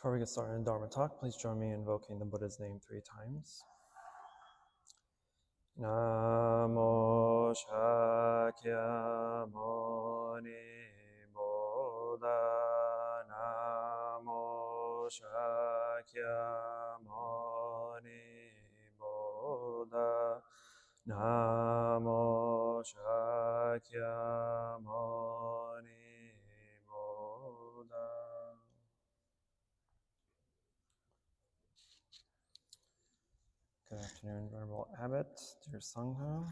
Before we get started in Dharma talk, please join me in invoking the Buddha's name 3 times. Namo Shakyamuni Buddha. Namo Shakyamuni Buddha. Namo Shakyamuni Buddha. Good afternoon, Venerable Abbot, dear Sangha.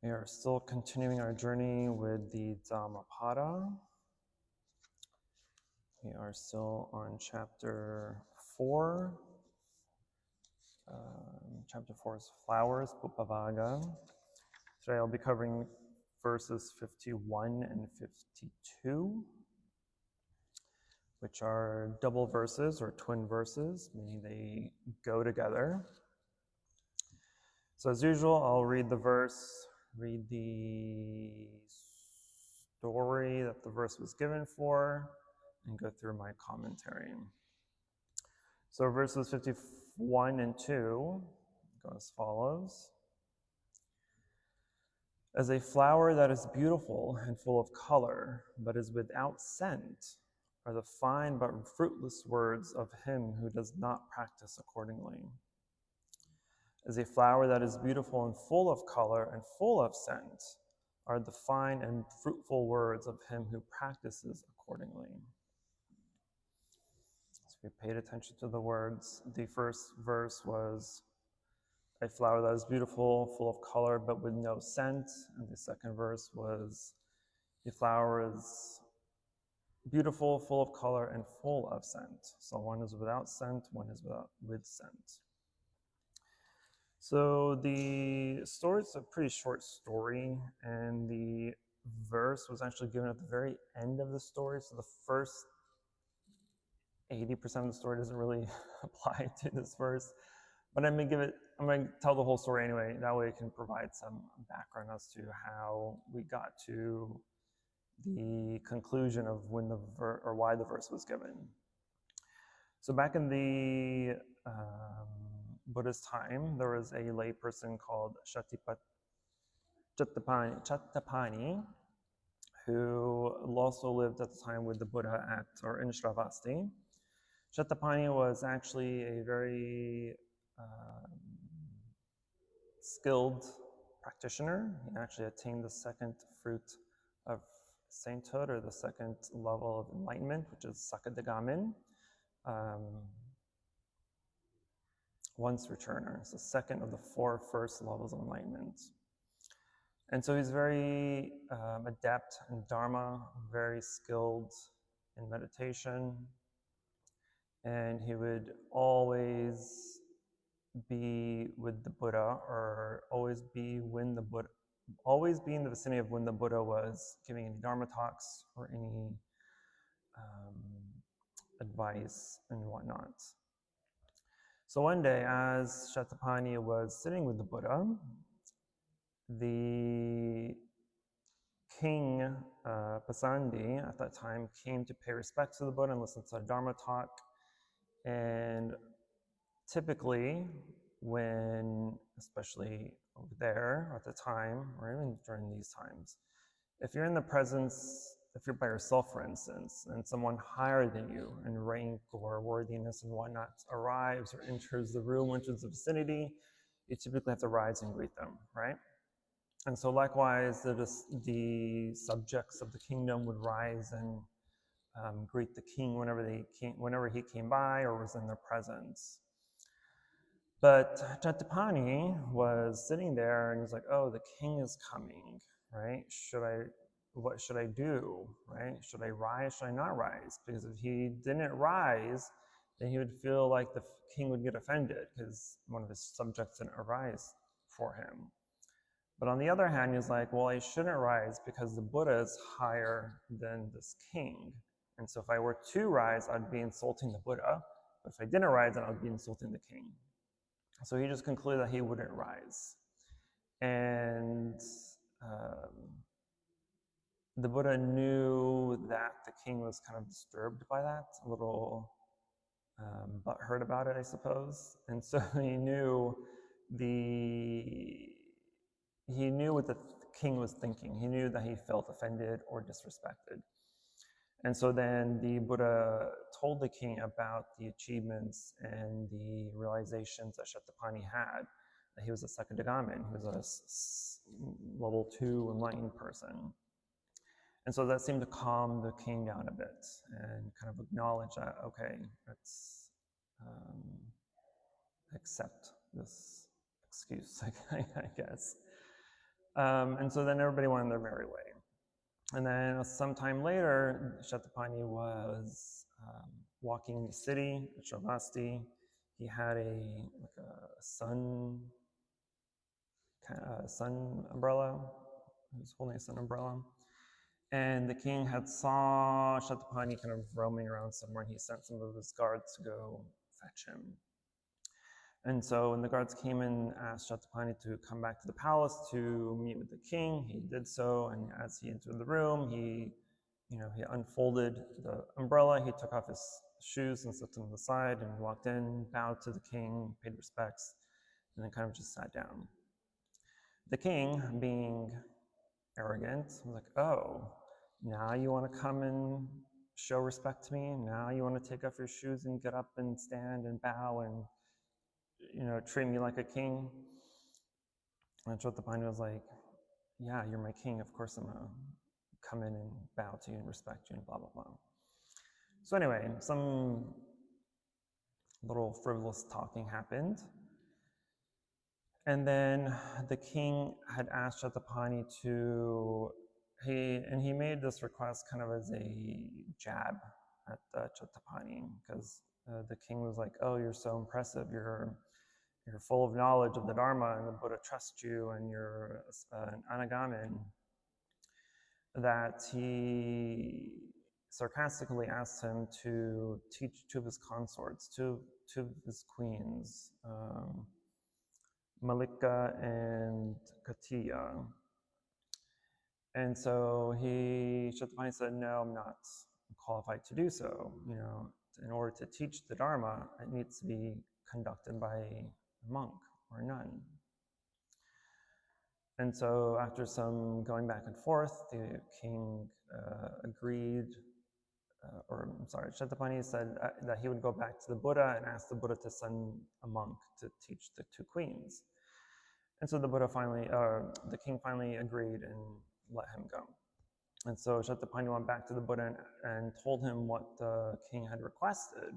We are still continuing our journey with the Dhammapada. We are still on chapter 4. Chapter 4 is Flowers, Pupavaga. Today I'll be covering verses 51 and 52. Which are double verses or twin verses, meaning they go together. So as usual, I'll read the verse, read the story that the verse was given for, and go through my commentary. So verses 51 and 2 go as follows. As a flower that is beautiful and full of color, but is without scent, are the fine but fruitless words of him who does not practice accordingly. As a flower that is beautiful and full of color and full of scent are the fine and fruitful words of him who practices accordingly. So we paid attention to the words. The first verse was a flower that is beautiful, full of color, but with no scent. And the second verse was the flower is beautiful, full of color, and full of scent. So one is without scent, one is with scent. So the story is a pretty short story, and the verse was actually given at the very end of the story. So the first 80% of the story doesn't really apply to this verse, but I'm going to tell the whole story anyway. That way it can provide some background as to how we got to the conclusion of when or why the verse was given. So back in the Buddhist time, there was a layperson called Chattapani, who also lived at the time with the Buddha in Shravasti. Chattapani was actually a very skilled practitioner. He actually attained the second fruit of sainthood, or the second level of enlightenment, which is Sakadagamin, once returner. It's the second of the 4 first levels of enlightenment. And so he's very adept in Dharma, very skilled in meditation, and he would always be with the Buddha, or always be in the vicinity of when the Buddha was giving any Dharma talks or any advice and whatnot. So one day, as Chattapani was sitting with the Buddha, the king, Pasandi, at that time came to pay respects to the Buddha and listen to a Dharma talk. And typically, especially over there at the time, or even during these times, if you're by yourself, for instance, and someone higher than you in rank or worthiness and whatnot arrives or enters the room, enters the vicinity, you typically have to rise and greet them, right? And so likewise, the subjects of the kingdom would rise and greet the king whenever he came by or was in their presence. But Chattapani was sitting there and he's like, oh, the king is coming, right? What should I do, right? Should I rise? Should I not rise? Because if he didn't rise, then he would feel like the king would get offended because one of his subjects didn't arise for him. But on the other hand, he's like, well, I shouldn't rise because the Buddha is higher than this king. And so if I were to rise, I'd be insulting the Buddha. But if I didn't rise, then I'd be insulting the king. So he just concluded that he wouldn't rise. And the Buddha knew that the king was kind of disturbed by that, a little butthurt about it, I suppose. And so he knew what the king was thinking. He knew that he felt offended or disrespected. And so then the Buddha told the king about the achievements and the realizations that Shatapani had, that he was a Sakadagamin, he was a level 2 enlightened person. And so that seemed to calm the king down a bit and kind of acknowledge that, okay, let's accept this excuse, I guess. And so then everybody went on their merry way. And then sometime later, Shatapani was walking in the city, Shavasti. He had a sun umbrella. He was holding a sun umbrella. And the king had saw Shatapani kind of roaming around somewhere, and he sent some of his guards to go fetch him. And so when the guards came and asked Shatapani to come back to the palace to meet with the king, he did so. And as he entered the room, he unfolded the umbrella. He took off his shoes and set them to the side and walked in, bowed to the king, paid respects, and then kind of just sat down. The king, being arrogant, was like, oh, now you want to come and show respect to me? Now you want to take off your shoes and get up and stand and bow and treat me like a king? And Shatapani was like, yeah, you're my king. Of course I'm going to come in and bow to you and respect you and blah, blah, blah. So anyway, some little frivolous talking happened. And then the king had asked Shatapani he made this request kind of as a jab at Shatapani, because the king was like, oh, you're so impressive, you're full of knowledge of the Dharma, and the Buddha trusts you, and you're an Anagamin, that he sarcastically asked him to teach two of his consorts, two of his queens, Malika and Katiya. And so Shatapani said, no, I'm not qualified to do so. In order to teach the Dharma, it needs to be conducted by a monk or a nun. And so after some going back and forth, the king agreed, Shatapani said that he would go back to the Buddha and ask the Buddha to send a monk to teach the two queens. And so the king finally agreed and let him go. And so Shatapani went back to the Buddha and told him what the king had requested,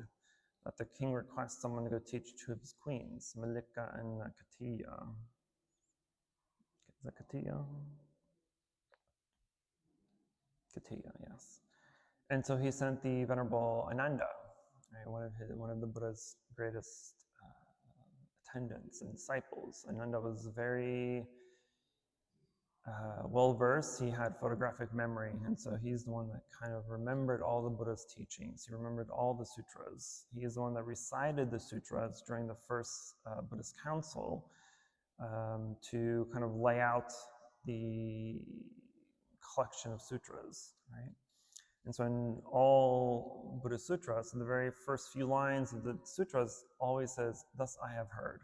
that the king requests someone to go teach two of his queens, Malika and Katiya. Is that Katiya? Katiya, yes. And so he sent the Venerable Ananda, right, one of the Buddha's greatest attendants and disciples. Ananda was very well-versed. He had photographic memory, and so he's the one that kind of remembered all the Buddha's teachings. He remembered all the sutras. He is the one that recited the sutras during the first Buddhist council to kind of lay out the collection of sutras, right? And so in all Buddhist sutras, in the very first few lines of the sutras always says, thus I have heard.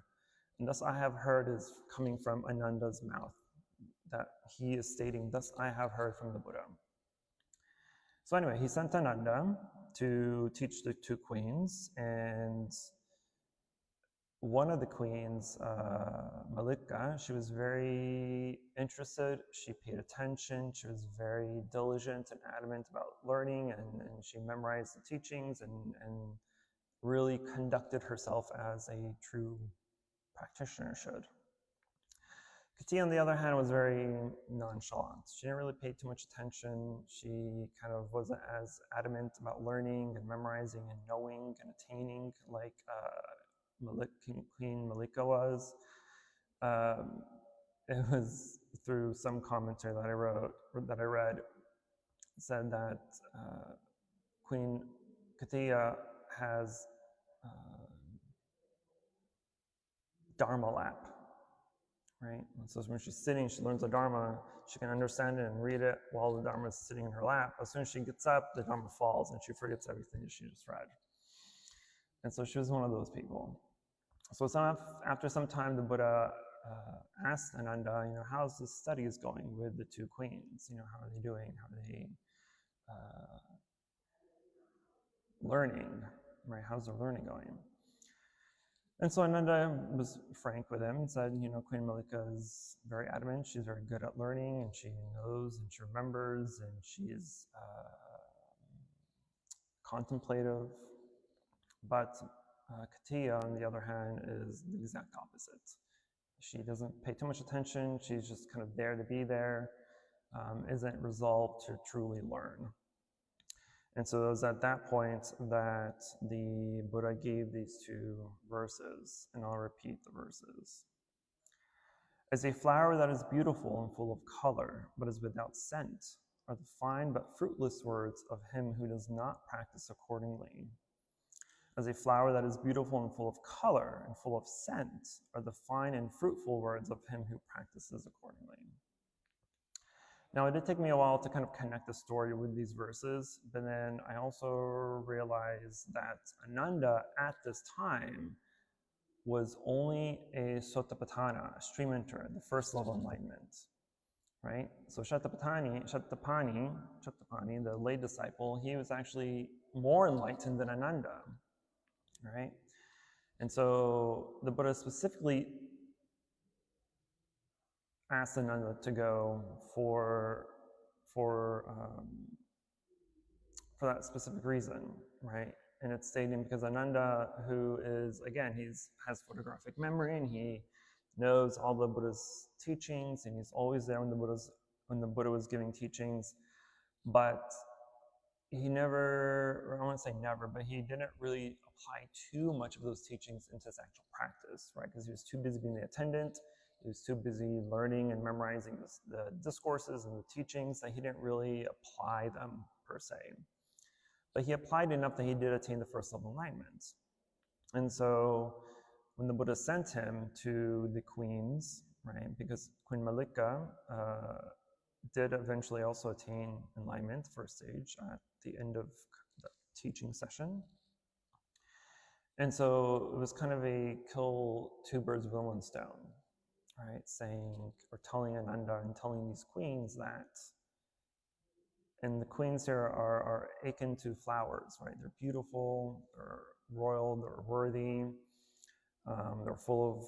And thus I have heard is coming from Ananda's mouth, that he is stating, thus I have heard from the Buddha. So anyway, he sent Ananda to teach the two queens, and one of the queens, Malika, she was very interested, she paid attention, she was very diligent and adamant about learning, and she memorized the teachings and really conducted herself as a true practitioner should. Katiya, on the other hand, was very nonchalant. She didn't really pay too much attention. She kind of wasn't as adamant about learning and memorizing and knowing and attaining like Queen Malika was. It was through some commentary that I read, said that Queen Katiya has Dharma lap, right? And so when she's sitting, she learns the Dharma, she can understand it and read it while the Dharma is sitting in her lap. As soon as she gets up, the Dharma falls and she forgets everything that she just read. And so she was one of those people. So after some time, the Buddha asked Ananda, how's the studies going with the two queens? How are they doing? How are they learning, right? How's their learning going? And so Ananda was frank with him and said, Queen Malika is very adamant. She's very good at learning, and she knows and she remembers, and she's contemplative. But Katiya, on the other hand, is the exact opposite. She doesn't pay too much attention. She's just kind of there to be there, isn't resolved to truly learn. And so it was at that point that the Buddha gave these two verses, and I'll repeat the verses. As a flower that is beautiful and full of color, but is without scent, are the fine but fruitless words of him who does not practice accordingly. As a flower that is beautiful and full of color and full of scent are the fine and fruitful words of him who practices accordingly. Now, it did take me a while to kind of connect the story with these verses, but then I also realized that Ananda at this time was only a Sotapadana, a stream enterer, the first level enlightenment, right? So Shatapani, the lay disciple, he was actually more enlightened than Ananda, right? And so the Buddha specifically asked Ananda to go for that specific reason, right? And it's stating because Ananda, who is, again, has photographic memory, and he knows all the Buddha's teachings, and he's always there when the Buddha was giving teachings, but he never, or I won't say never, but he didn't really apply too much of those teachings into his actual practice, right? Because he was too busy being the attendant. He was too busy learning and memorizing the discourses and the teachings that he didn't really apply them per se. But he applied enough that he did attain the first level enlightenment. And so when the Buddha sent him to the queens, right, because Queen Malika did eventually also attain enlightenment, first stage, at the end of the teaching session. And so it was kind of a kill two birds with one stone, right? Saying, or telling Ananda and telling these queens that, and the queens here are akin to flowers, right? They're beautiful, they're royal, they're worthy, they're full of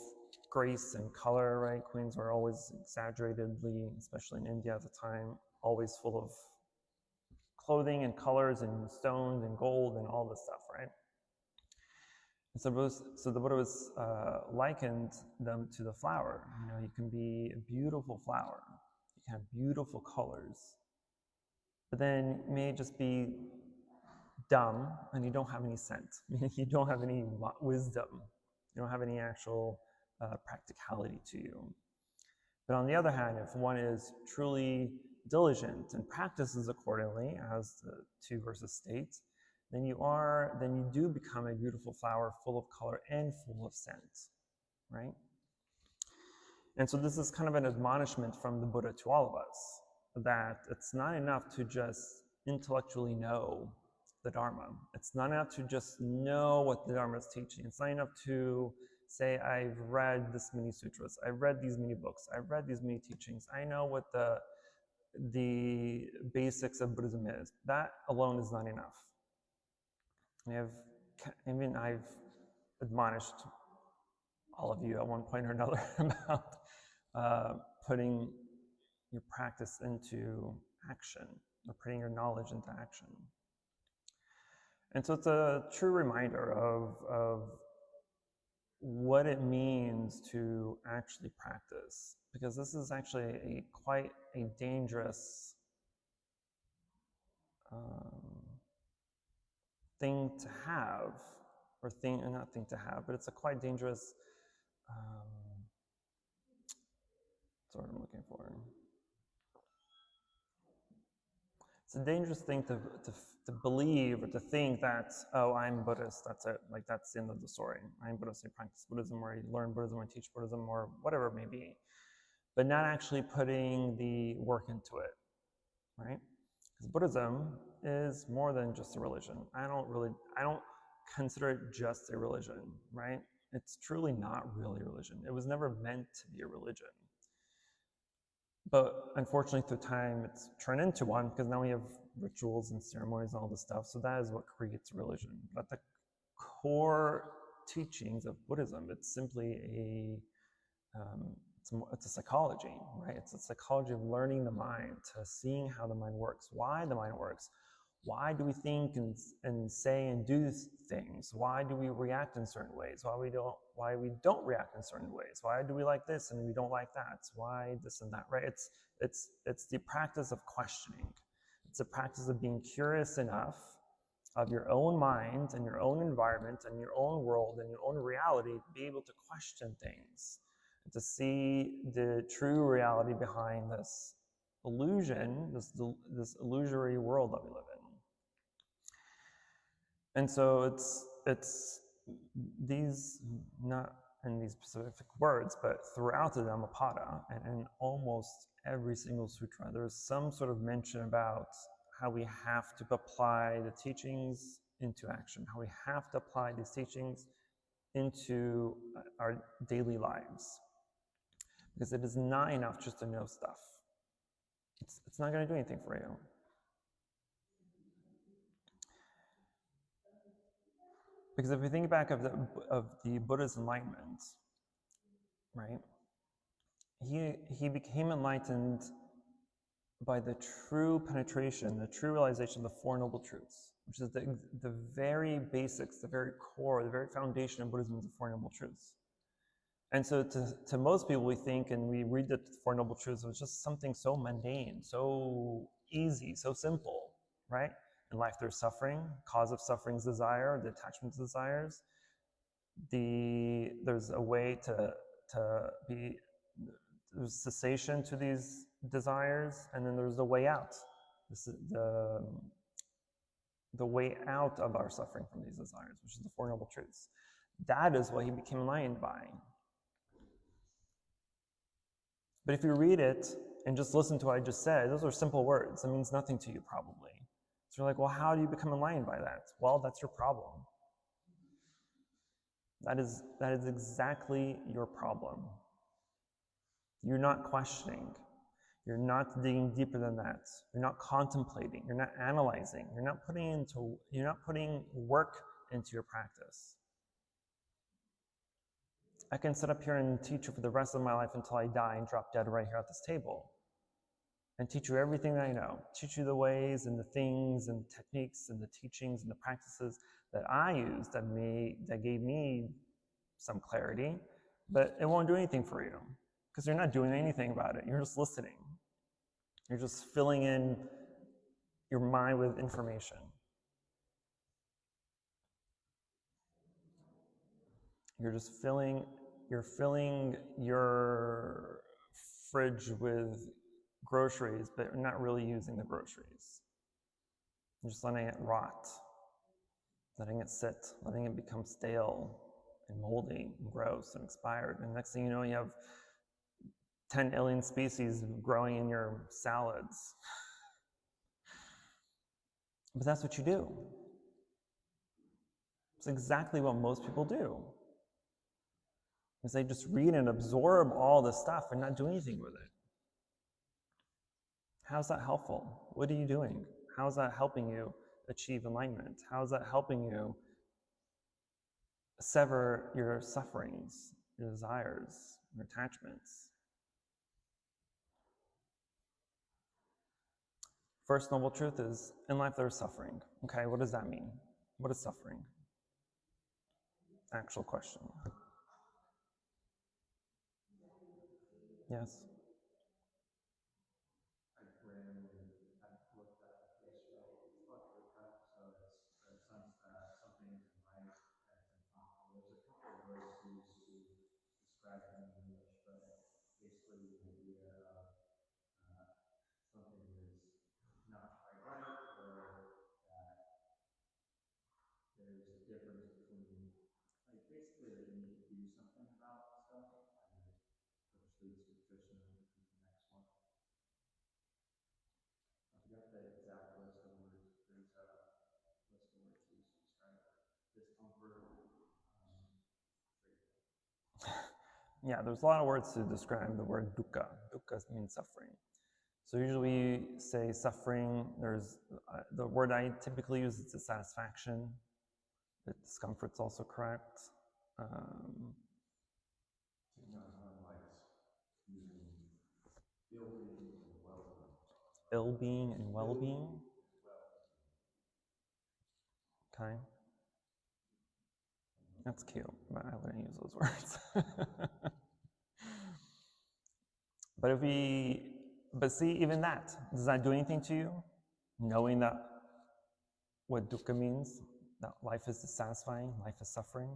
grace and color, right? Queens are always exaggeratedly, especially in India at the time, always full of clothing and colors and stones and gold and all this stuff, right? And so the Buddha was likened them to the flower. You can be a beautiful flower, you can have beautiful colors, but then you may just be dumb and you don't have any sense. You don't have any wisdom. You don't have any actual practicality to you. But on the other hand, if one is truly diligent and practices accordingly, as the two verses state, then you do become a beautiful flower full of color and full of scent, right? And so this is kind of an admonishment from the Buddha to all of us, that it's not enough to just intellectually know the Dharma. It's not enough to just know what the Dharma is teaching. It's not enough to say, I've read this many sutras, I've read these many books, I've read these many teachings, I know what the basics of Buddhism is. That alone is not enough. I've admonished all of you at one point or another about putting your practice into action, or putting your knowledge into action. And so it's a true reminder of what it means to actually practice, because this is actually quite a dangerous thing to have, or not thing to have, but it's a quite dangerous, that's what I'm looking for. It's a dangerous thing to believe or to think that, oh, I'm Buddhist, that's it, like that's the end of the story. I'm Buddhist, I practice Buddhism, or I learn Buddhism, I teach Buddhism, or whatever it may be. but not actually putting the work into it, right? Because Buddhism is more than just a religion. I don't consider it just a religion, right? It's truly not really a religion. It was never meant to be a religion. But unfortunately, through time, it's turned into one because now we have rituals and ceremonies and all this stuff. So that is what creates religion. But the core teachings of Buddhism, it's simply it's a psychology, right? It's a psychology of learning the mind, to seeing how the mind works, why the mind works. Why do we think and say and do things? Why do we react in certain ways? Why we don't react in certain ways? Why do we like this and we don't like that? Why this and that, right? It's the practice of questioning. It's a practice of being curious enough of your own mind and your own environment and your own world and your own reality to be able to question things, and to see the true reality behind this illusion, this illusory world that we live in. And so it's these, not in these specific words, but throughout the Dhammapada and in almost every single sutra, there's some sort of mention about how we have to apply the teachings into action, how we have to apply these teachings into our daily lives. Because it is not enough just to know stuff. It's not going to do anything for you. Because if you think back of the Buddha's enlightenment, right? He became enlightened by the true penetration, the true realization of the Four Noble Truths, which is the very basics, the very core, the very foundation of Buddhism is the Four Noble Truths. And so to most people, we think and we read the Four Noble Truths, it was just something so mundane, so easy, so simple, right? In life, there's suffering. Cause of suffering is desire, the attachment to desires. There's a way there's cessation to these desires, and then there's the way out. This is the way out of our suffering from these desires, which is the Four Noble Truths. That is what he became enlightened by. But if you read it and just listen to what I just said, those are simple words. That means nothing to you, probably. So you're like, well, how do you become enlightened by that? Well, that's your problem. That is exactly your problem. You're not questioning. You're not digging deeper than that. You're not contemplating. You're not analyzing. You're not putting work into your practice. I can sit up here and teach you for the rest of my life until I die and drop dead right here at this table, and teach you everything that I know, teach you the ways and the things and the techniques and the teachings and the practices that I use that gave me some clarity, but it won't do anything for you because you're not doing anything about it. You're just listening. You're just filling in your mind with information. You're filling your fridge with groceries, but you're not really using the groceries. You're just letting it rot, letting it sit, letting it become stale and moldy and gross and expired. And next thing you know, you have 10 alien species growing in your salads. But that's what you do. It's exactly what most people do. Is they just read and absorb all this stuff and not do anything with it. How's that helpful? What are you doing? How's that helping you achieve enlightenment? How's that helping you sever your sufferings, your desires, your attachments? First noble truth is, in life there's suffering. Okay, what does that mean? What is suffering? Actual question. Yes? Yeah, there's a lot of words to describe the word dukkha. Dukkha means suffering. So usually we say suffering, there's the word I typically use is dissatisfaction. The discomfort's also correct. Ill-being and well-being. Okay. That's cute, but I wouldn't use those words. But see, even that, does that do anything to you? Knowing that what dukkha means, that life is dissatisfying, life is suffering,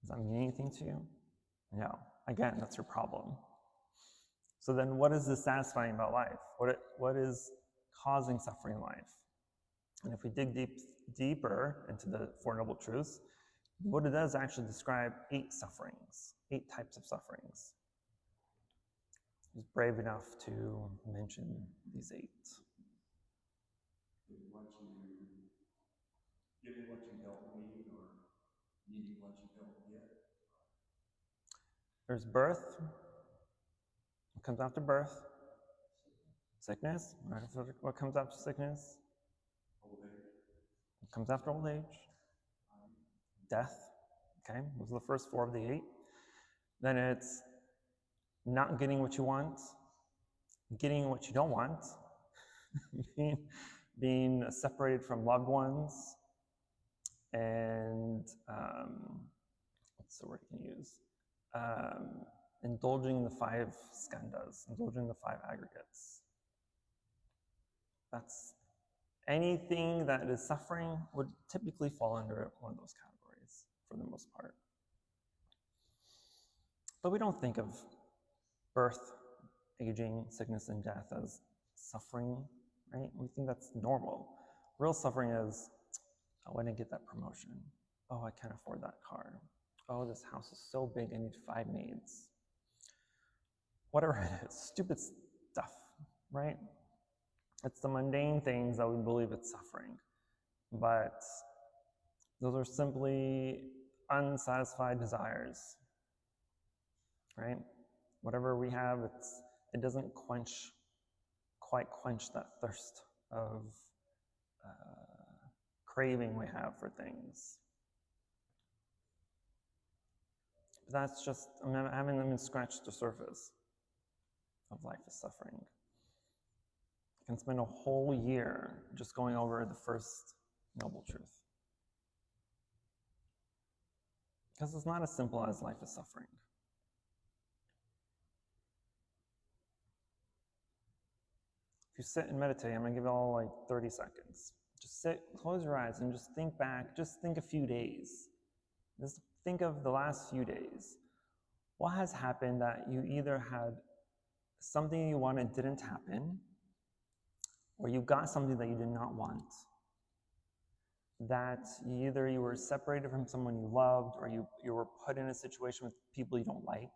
does that mean anything to you? No. Again, that's your problem. So then what is dissatisfying about life? What is causing suffering in life? And if we dig deeper into the Four Noble Truths, the Buddha does actually describe 8 sufferings, 8 types of sufferings. He's brave enough to mention these 8. Getting what you don't need or needing what you don't get. There's birth. What comes after birth? Sickness. What comes after sickness? Old age. What comes after old age? Death. Okay, those are the first 4 of the 8. Then it's not getting what you want, getting what you don't want, being separated from loved ones, and what's the word you can use? Indulging the 5 skandhas, indulging the 5 aggregates. That's anything that is suffering would typically fall under one of those categories for the most part. But we don't think of birth, aging, sickness, and death as suffering, right? We think that's normal. Real suffering is, oh, I didn't get that promotion. Oh, I can't afford that car. Oh, this house is so big, I need 5 maids. Whatever it is, stupid stuff, right? It's the mundane things that we believe it's suffering. But those are simply unsatisfied desires, right? Whatever we have, it doesn't quite quench that thirst of craving we have for things. But that's just, I haven't even scratched the surface of life is suffering. I can spend a whole year just going over the first noble truth. Because it's not as simple as life is suffering. If you sit and meditate, I'm going to give you all like 30 seconds. Just sit, close your eyes, and just think back, just think a few days. Just think of the last few days. What has happened that you either had something you wanted didn't happen, or you got something that you did not want? That either you were separated from someone you loved, or you were put in a situation with people you don't like.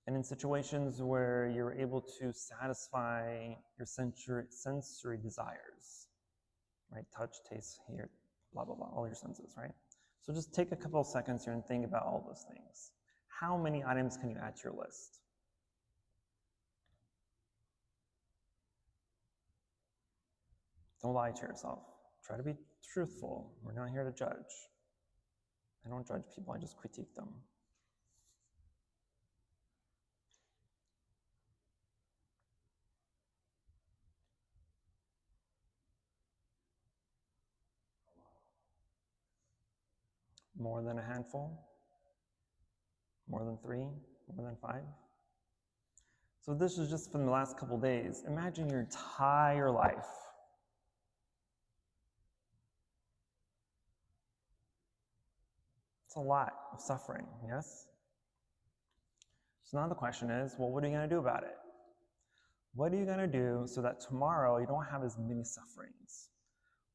And in situations where you're able to satisfy your sensory desires, right? Touch, taste, hear, blah, blah, blah, all your senses, right? So just take a couple of seconds here and think about all those things. How many items can you add to your list? Don't lie to yourself. Try to be truthful. We're not here to judge. I don't judge people, I just critique them. More than a handful? More than 3? More than 5? So this is just from the last couple days. Imagine your entire life. It's a lot of suffering, yes? So now the question is, well, what are you going to do about it? What are you going to do so that tomorrow you don't have as many sufferings?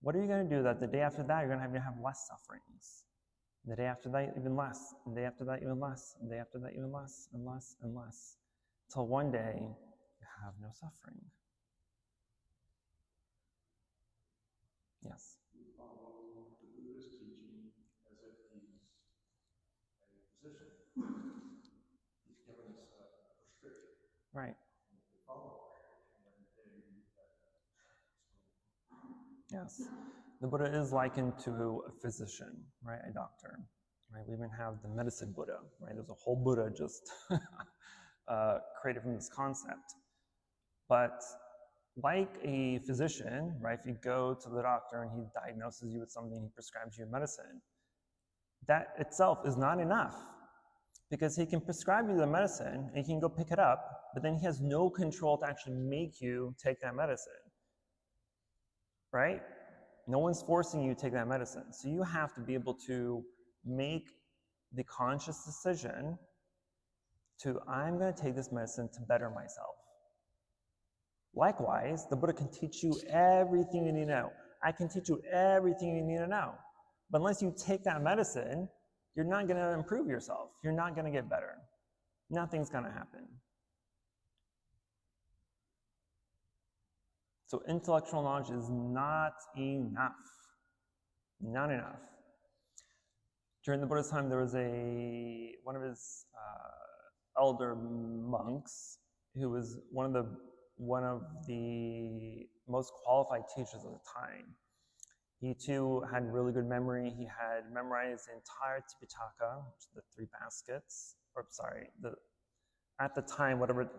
What are you going to do that the day after that you're going to have less sufferings? The day after that, even less. The day after that, even less. The day after that, even less and less and less. Until one day, you have no suffering. Yes? We follow the Buddhist teaching Right. Yes. The Buddha is likened to a physician, right? A doctor, right? We even have the medicine Buddha, right? There's a whole Buddha just created from this concept. But like a physician, right? If you go to the doctor and he diagnoses you with something, he prescribes you medicine, that itself is not enough, because he can prescribe you the medicine and you can go pick it up, but then he has no control to actually make you take that medicine, right? No one's forcing you to take that medicine. So you have to be able to make the conscious decision to, I'm going to take this medicine to better myself. Likewise, the Buddha can teach you everything you need to know. I can teach you everything you need to know. But unless you take that medicine, you're not going to improve yourself. You're not going to get better. Nothing's going to happen. So intellectual knowledge is not enough. Not enough. During the Buddha's time, there was one of his elder monks who was one of the most qualified teachers of the time. He too had really good memory. He had memorized the entire Tipitaka, which is the 3 baskets, at the time, whatever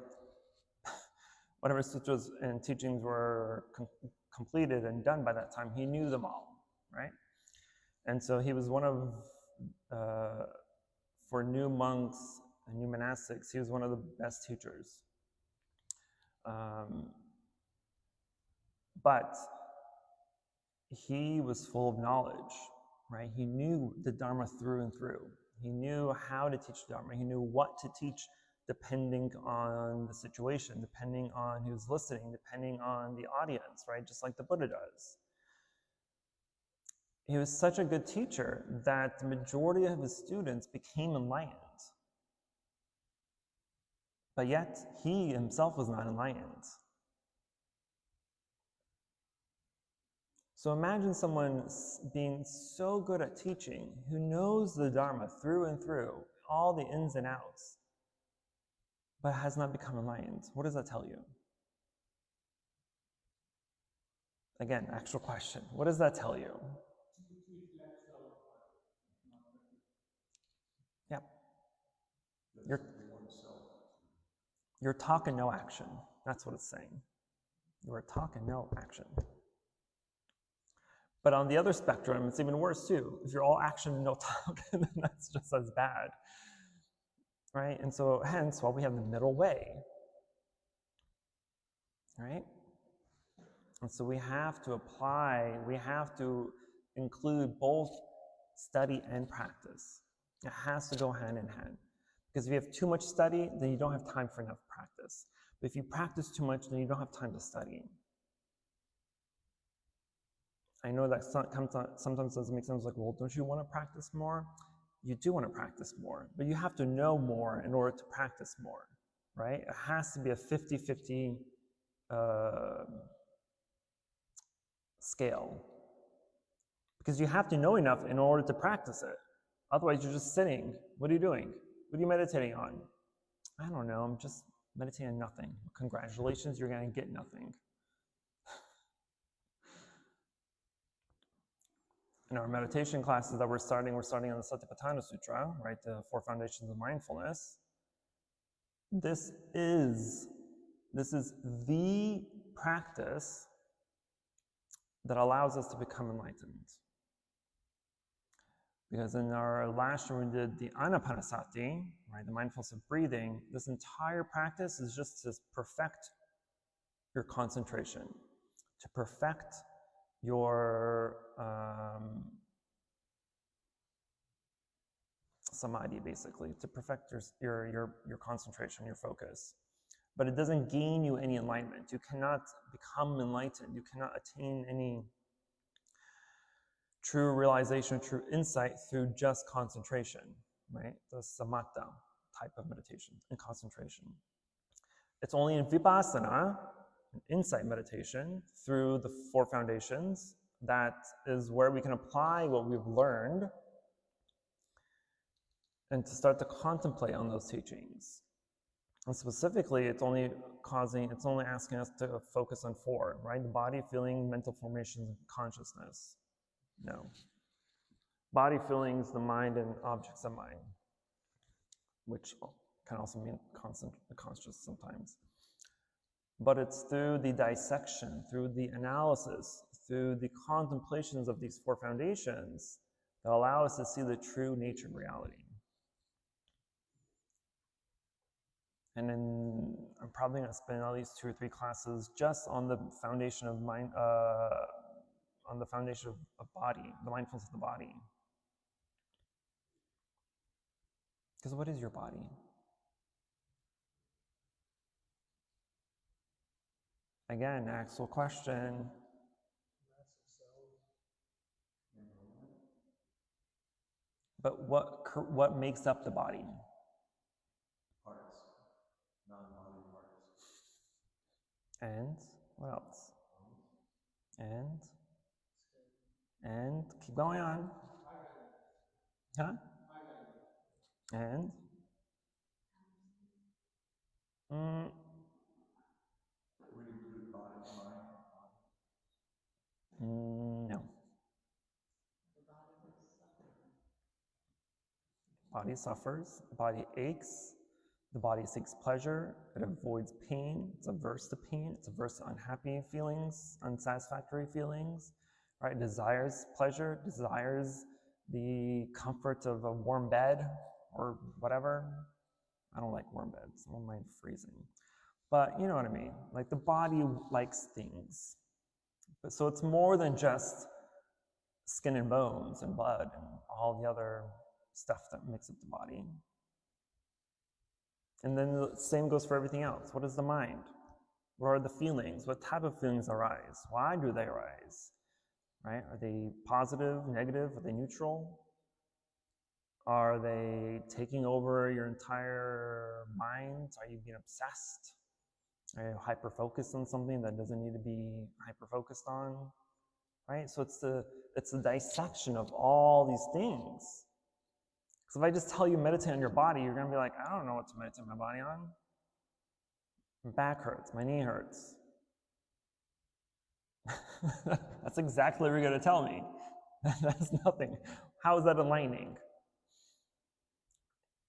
sutras and teachings were completed and done by that time, he knew them all, right? And so he was one of, for new monks and new monastics, he was one of the best teachers. But he was full of knowledge, right? He knew the Dharma through and through. He knew how to teach Dharma. He knew what to teach depending on the situation, depending on who's listening, depending on the audience, right? Just like the Buddha does. He was such a good teacher that the majority of his students became enlightened. But yet, he himself was not enlightened. So imagine someone being so good at teaching, who knows the Dharma through and through, all the ins and outs, but has not become enlightened. What does that tell you? Again, actual question. What does that tell you? Yeah. You're talk and no action. That's what it's saying. You're talk and no action. But on the other spectrum, it's even worse too. If you're all action and no talk, then that's just as bad, right? And so hence, we have the middle way, right? And so we have to include both study and practice. It has to go hand in hand. Because if you have too much study, then you don't have time for enough practice. But if you practice too much, then you don't have time to study. I know that sometimes doesn't make sense, like, well, don't you want to practice more? You do want to practice more, but you have to know more in order to practice more, right? It has to be a 50-50 scale. Because you have to know enough in order to practice it. Otherwise, you're just sitting. What are you doing? What are you meditating on? I don't know, I'm just meditating on nothing. Congratulations, you're going to get nothing. In our meditation classes that we're starting on the Satipatthana Sutra, right, the 4 foundations of mindfulness. This is the practice that allows us to become enlightened. Because in our last year we did the Anapanasati, right, the mindfulness of breathing. This entire practice is just to perfect your concentration, to perfect your samadhi, basically, to perfect your concentration, your focus. But it doesn't gain you any enlightenment. You cannot become enlightened. You cannot attain any true realization, true insight through just concentration, right? The samatha type of meditation and concentration. It's only in vipassana, insight meditation, through the 4 foundations, that is where we can apply what we've learned and to start to contemplate on those teachings. And specifically, it's only asking us to focus on 4, right? The body, feeling, mental formations, and consciousness. No. Body, feelings, the mind, and objects of mind, which can also mean conscious sometimes. But it's through the dissection, through the analysis, through the contemplations of these 4 foundations that allow us to see the true nature of reality. And then I'm probably going to spend at least 2 or 3 classes just on the foundation of mind, on the foundation of body, the mindfulness of the body. Because what is your body? Again, actual question. But what makes up the body? Parts, non-body parts. And what else? And keep going on. Huh? And Would include body, mind, no. Body suffers, the body aches, the body seeks pleasure, it avoids pain, it's averse to pain, it's averse to unhappy feelings, unsatisfactory feelings, right? It desires pleasure, desires the comfort of a warm bed or whatever. I don't like warm beds, I don't mind freezing. But you know what I mean, like the body likes things. So it's more than just skin and bones and blood and all the other stuff that makes up the body. And then the same goes for everything else. What is the mind? What are the feelings? What type of feelings arise? Why do they arise? Right? Are they positive, negative? Are they neutral? Are they taking over your entire mind? Are you being obsessed? Are you hyper-focused on something that doesn't need to be hyper-focused on? Right? So it's the dissection of all these things. So if I just tell you meditate on your body, you're going to be like, I don't know what to meditate my body on. My back hurts, my knee hurts. That's exactly what you're going to tell me. That's nothing. How is that aligning?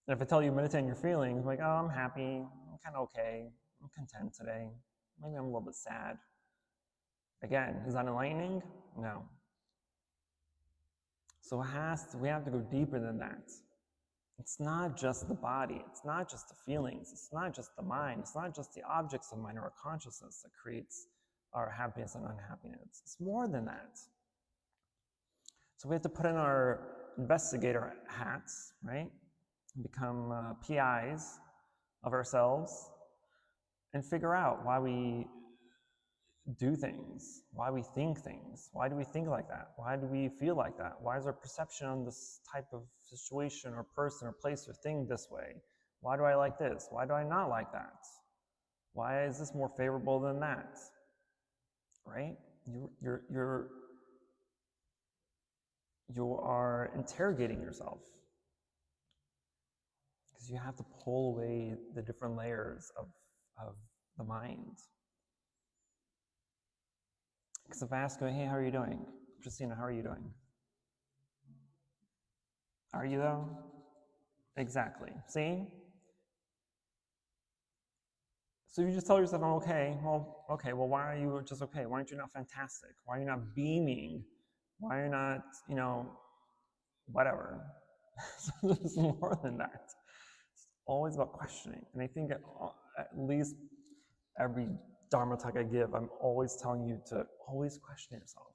And if I tell you meditate on your feelings, I'm like, oh, I'm happy, I'm kind of okay, I'm content today. Maybe I'm a little bit sad. Again, is that enlightening? No. So we have to go deeper than that. It's not just the body, it's not just the feelings, it's not just the mind, it's not just the objects of mind or our consciousness that creates our happiness and unhappiness. It's more than that. So we have to put in our investigator hats, right? Become PIs of ourselves and figure out why we do things, why we think things, why do we think like that, why do we feel like that, why is our perception on this type of situation or person or place or thing this way, why do I like this, why do I not like that, why is this more favorable than that, right? You are interrogating yourself because you have to pull away the different layers of the mind. Because if I ask you, hey, how are you doing? Christina, how are you doing? Are you though? Exactly. See? So you just tell yourself, I'm okay. Well, okay, well, why are you just okay? Why aren't you not fantastic? Why are you not beaming? Why are you not, whatever? So there's more than that. It's always about questioning. And I think at least every Dharma talk I give, I'm always telling you to always question yourself.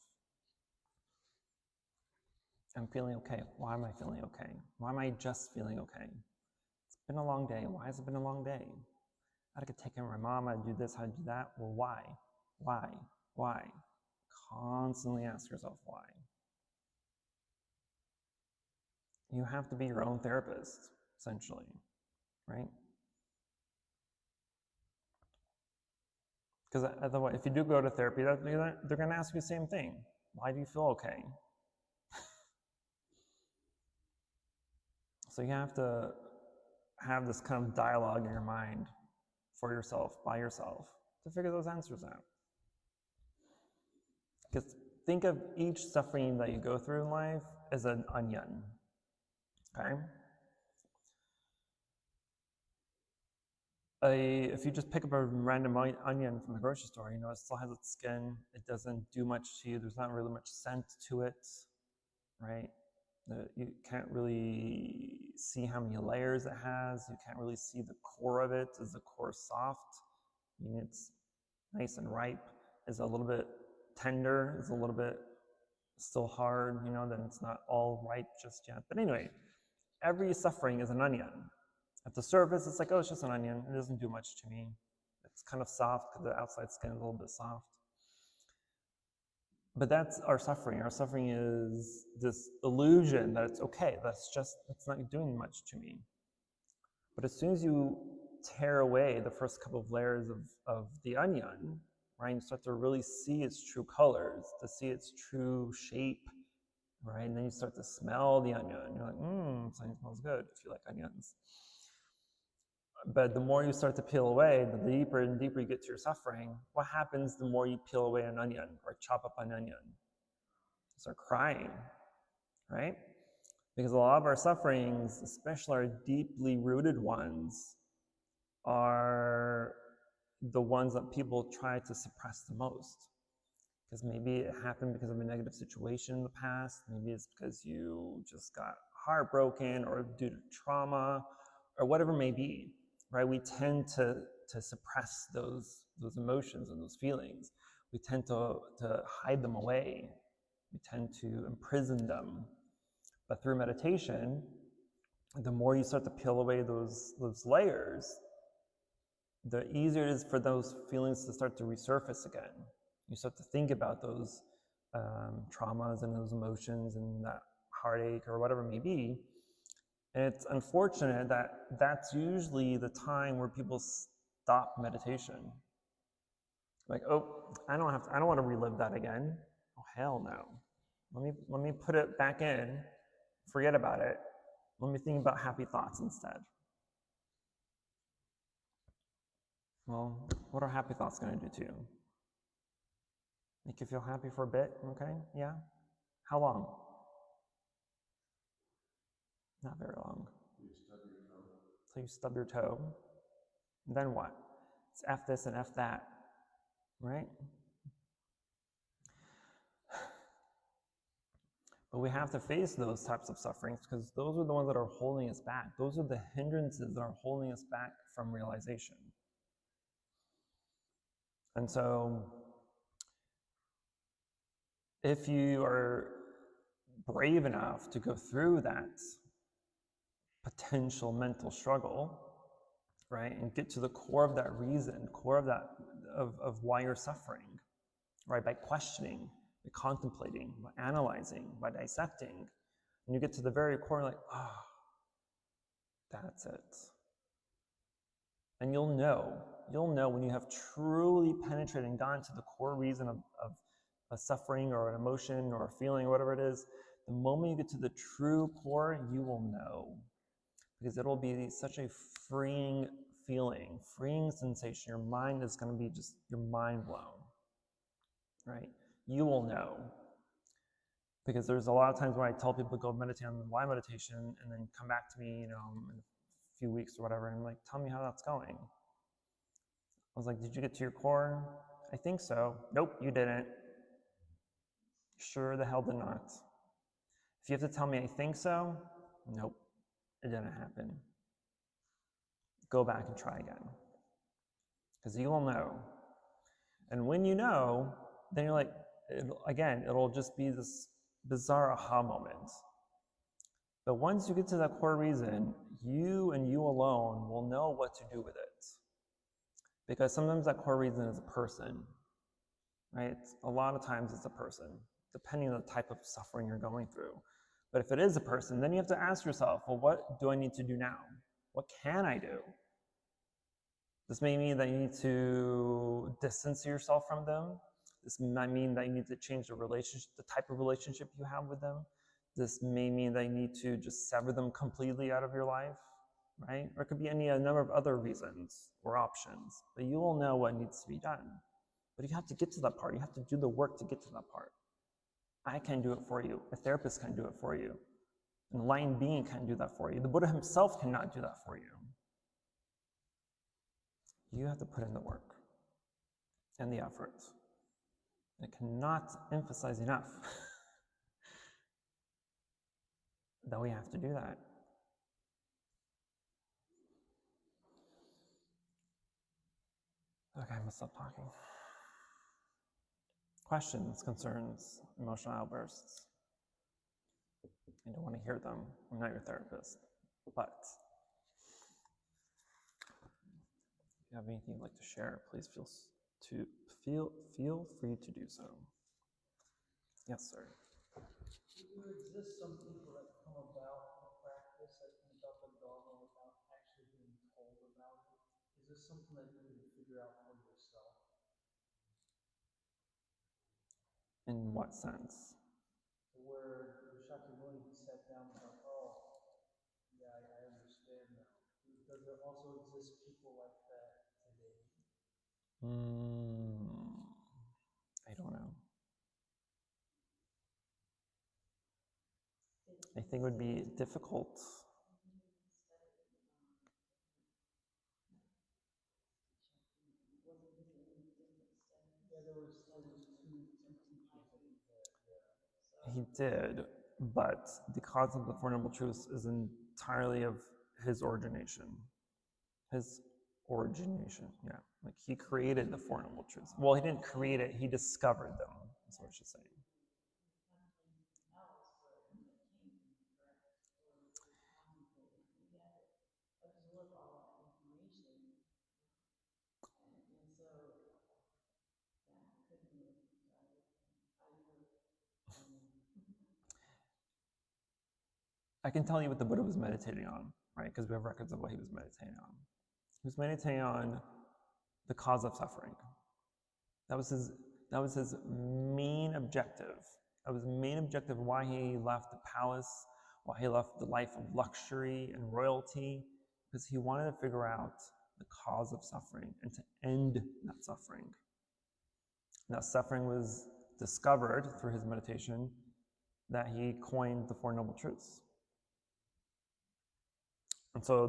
I'm feeling okay. Why am I feeling okay? Why am I just feeling okay? It's been a long day. Why has it been a long day? I had to take care of my mom. I do this, I do that. Well, why? Why? Why? Constantly ask yourself why. You have to be your own therapist, essentially, right? Because otherwise, if you do go to therapy, they're going to ask you the same thing. Why do you feel okay? So you have to have this kind of dialogue in your mind for yourself, by yourself, to figure those answers out. Because think of each suffering that you go through in life as an onion, okay? If you just pick up a random onion from the grocery store, it still has its skin. It doesn't do much to you. There's not really much scent to it, right? You can't really see how many layers it has. You can't really see the core of it. Is the core soft? It's nice and ripe. Is a little bit tender? Is a little bit still hard? Then it's not all ripe just yet. But anyway, every suffering is an onion. At the surface, it's like, oh, it's just an onion. It doesn't do much to me. It's kind of soft because the outside skin is a little bit soft. But that's our suffering. Our suffering is this illusion that it's okay. It's not doing much to me. But as soon as you tear away the first couple of layers of the onion, right, you start to really see its true colors, to see its true shape, right? And then you start to smell the onion. You're like, something smells good if you like onions. But the more you start to peel away, the deeper and deeper you get to your suffering. What happens the more you peel away an onion or chop up an onion? You start crying, right? Because a lot of our sufferings, especially our deeply rooted ones, are the ones that people try to suppress the most. Because maybe it happened because of a negative situation in the past. Maybe it's because you just got heartbroken or due to trauma or whatever it may be. Right, we tend to suppress those emotions and those feelings. We tend to hide them away. We tend to imprison them. But through meditation, the more you start to peel away those layers, the easier it is for those feelings to start to resurface again. You start to think about those traumas and those emotions and that heartache or whatever it may be. And it's unfortunate that that's usually the time where people stop meditation. Like, oh, I don't want to relive that again. Oh, hell no. Let me put it back in, forget about it. Let me think about happy thoughts instead. Well, what are happy thoughts going to do to you? Make you feel happy for a bit, okay? Yeah? How long? Not very long. You stub your toe. So you stub your toe. And then what? It's F this and F that, right? But we have to face those types of sufferings because those are the ones that are holding us back. Those are the hindrances that are holding us back from realization. And so, if you are brave enough to go through that potential mental struggle, right, and get to the core of that reason, core of that of why you're suffering, right, by questioning, by contemplating, by analyzing, by dissecting, and you get to the very core, like, that's it. And you'll know when you have truly penetrated and gone to the core reason of a suffering or an emotion or a feeling or whatever it is. The moment you get to the true core, you will know. Because it'll be such a freeing feeling, freeing sensation. Your mind is going to be just, your mind blown, right? You will know. Because there's a lot of times where I tell people to go meditate on the why meditation and then come back to me, in a few weeks or whatever, and like, tell me how that's going. I was like, did you get to your core? I think so. Nope, you didn't. Sure the hell did not. If you have to tell me I think so, nope. It didn't happen. Go back and try again. Because you will know. And when you know, then you're like, it'll just be this bizarre aha moment. But once you get to that core reason, you and you alone will know what to do with it. Because sometimes that core reason is a person, right? A lot of times it's a person, depending on the type of suffering you're going through. But if it is a person, then you have to ask yourself, well, what do I need to do now? What can I do? This may mean that you need to distance yourself from them. This might mean that you need to change the relationship, the type of relationship you have with them. This may mean that you need to just sever them completely out of your life. right? Or it could be a number of other reasons or options, but you will know what needs to be done. But you have to get to that part. You have to do the work to get to that part. I can do it for you. A therapist can do it for you. An enlightened being can't do that for you. The Buddha himself cannot do that for you. You have to put in the work and the effort. I cannot emphasize enough that we have to do that. Okay, I'm gonna stop talking. Questions, concerns, emotional outbursts. I don't want to hear them. I'm not your therapist. But if you have anything you'd like to share, please feel free to do so. Yes, sir. Do there exist some people that come about the practice, that come about the Dharma without actually being told about it? Is this something that you can figure out for yourself? In what sense? Where the Shakyamuni sat down and thought, oh, yeah, I understand now. Does there also exist people like that today? I don't know. I think it would be difficult. Yeah, there was two teachers that he had, yeah. He did, but the concept of the Four Noble Truths is entirely of his origination. His origination, yeah. Like he created the Four Noble Truths. Well, he didn't create it, he discovered them, is what she's saying. I can tell you what the Buddha was meditating on, right? Because we have records of what he was meditating on. He was meditating on the cause of suffering. That was his main objective. That was the main objective why he left the palace, why he left the life of luxury and royalty, because he wanted to figure out the cause of suffering and to end that suffering. And that suffering was discovered through his meditation that he coined the Four Noble Truths. And so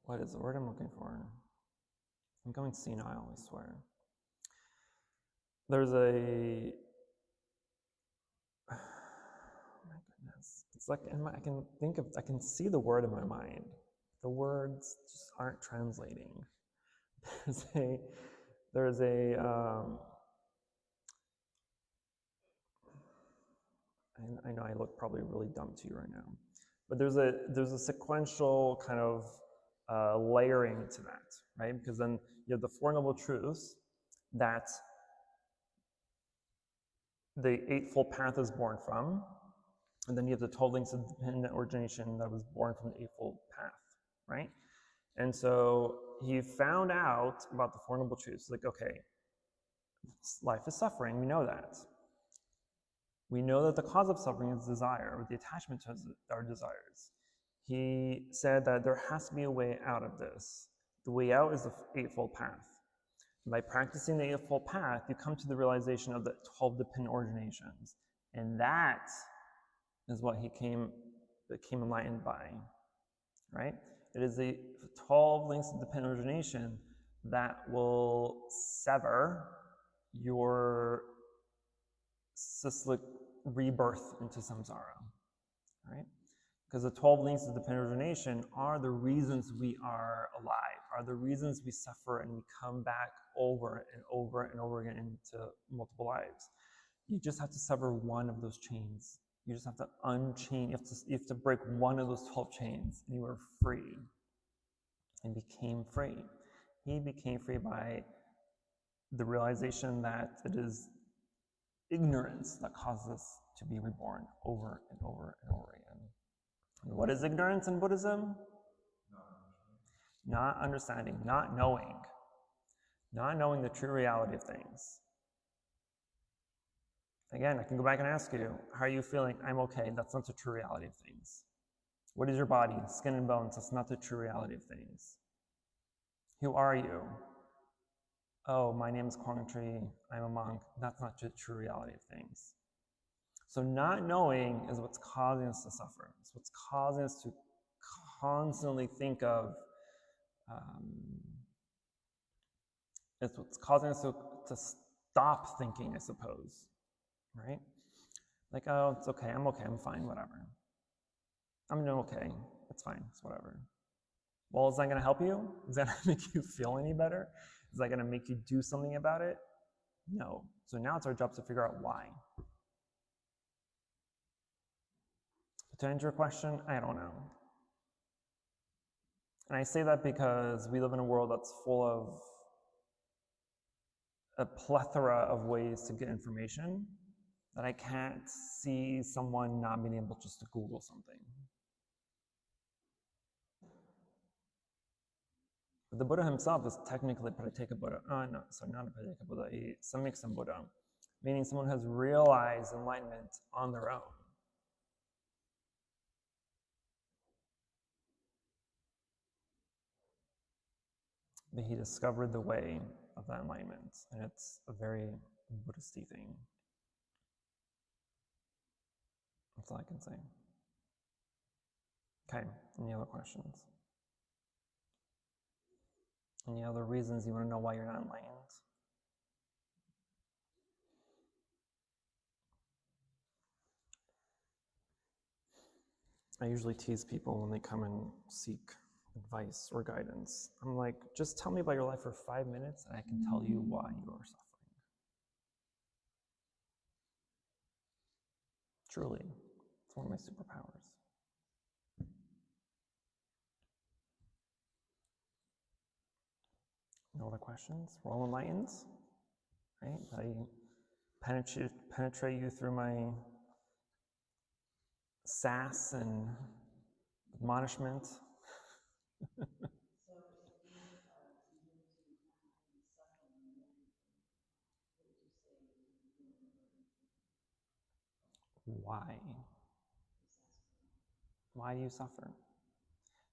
what is the word I'm looking for? I'm going senile, I swear. There's a, oh my goodness. It's like I can see the word in my mind. The words just aren't translating. There's a I know I look probably really dumb to you right now, but there's a sequential kind of layering to that, right? Because then you have the Four Noble Truths that the Eightfold Path is born from, and then you have the 12 links of dependent origination that was born from the Eightfold Path, right? And so he found out about the Four Noble Truths, like, okay, life is suffering, we know that. We know that the cause of suffering is desire, or the attachment to our desires. He said that there has to be a way out of this. The way out is the Eightfold Path. And by practicing the Eightfold Path, you come to the realization of the 12 dependent originations. And that is what he became enlightened by, right? It is the 12 links of dependent origination that will sever your cyclic rebirth into samsara, right? Because the 12 links of dependent origination are the reasons we are alive, are the reasons we suffer and we come back over and over and over again into multiple lives. You just have to sever one of those chains. You just have to unchain, you have to break one of those 12 chains, and you are free. And became free. He became free by the realization that it is ignorance that causes us to be reborn over and over and over again. And what is ignorance in Buddhism? Not understanding, not knowing. Not knowing the true reality of things. Again, I can go back and ask you, how are you feeling? I'm okay. That's not the true reality of things. What is your body? Skin and bones. That's not the true reality of things. Who are you? Oh, my name is Quang, I'm a monk. That's not the true reality of things. So not knowing is what's causing us to suffer. It's what's causing us to constantly think of, it's what's causing us to stop thinking, I suppose, right? Like, oh, it's okay, I'm fine, whatever. I'm doing okay, it's fine, it's whatever. Well, is that gonna help you? Is that gonna make you feel any better? Is that gonna make you do something about it? No. So now it's our job to figure out why. But to answer your question, I don't know. And I say that because we live in a world that's full of a plethora of ways to get information that I can't see someone not being able just to Google something. But the Buddha himself is technically Prateka Buddha. Not a Prateka Buddha, a Samyaksan Buddha, meaning someone who has realized enlightenment on their own. But he discovered the way of that enlightenment, and it's a very Buddhist-y thing. That's all I can say. Okay, any other questions? Any other reasons you want to know why you're not enlightened? I usually tease people when they come and seek advice or guidance. I'm like, just tell me about your life for 5 minutes and I can tell you why you are suffering. Truly, it's one of my superpowers. No other questions? We're all enlightened, right? I penetrate you through my sass and admonishment. Why? Why do you suffer?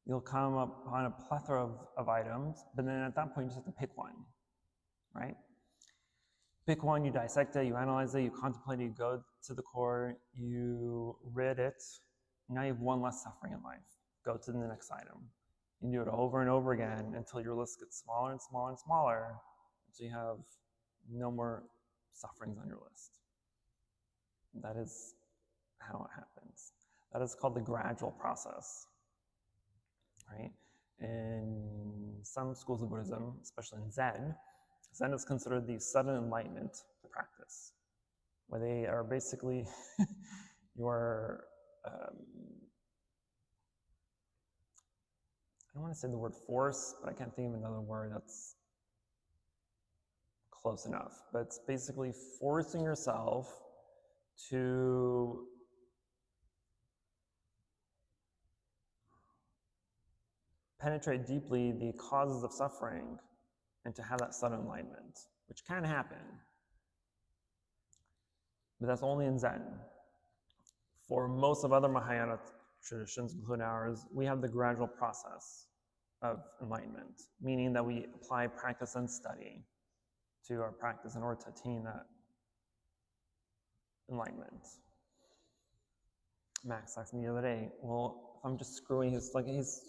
You'll come up on a plethora of items, but then at that point you just have to pick one, right? Pick one, you dissect it, you analyze it, you contemplate it, you go to the core, you rid it. Now you have one less suffering in life. Go to the next item. You do it over and over again until your list gets smaller and smaller and smaller, so you have no more sufferings on your list. That is how it happens. That is called the gradual process, right? In some schools of Buddhism, especially in Zen is considered the sudden enlightenment practice, where they are basically your, I don't want to say the word force, but I can't think of another word that's close enough. But it's basically forcing yourself to penetrate deeply the causes of suffering and to have that sudden enlightenment, which can happen. But that's only in Zen. For most of other Mahayana traditions, including ours, we have the gradual process of enlightenment, meaning that we apply practice and study to our practice in order to attain that enlightenment. Max asked me the other day, well, if I'm just screwing, he's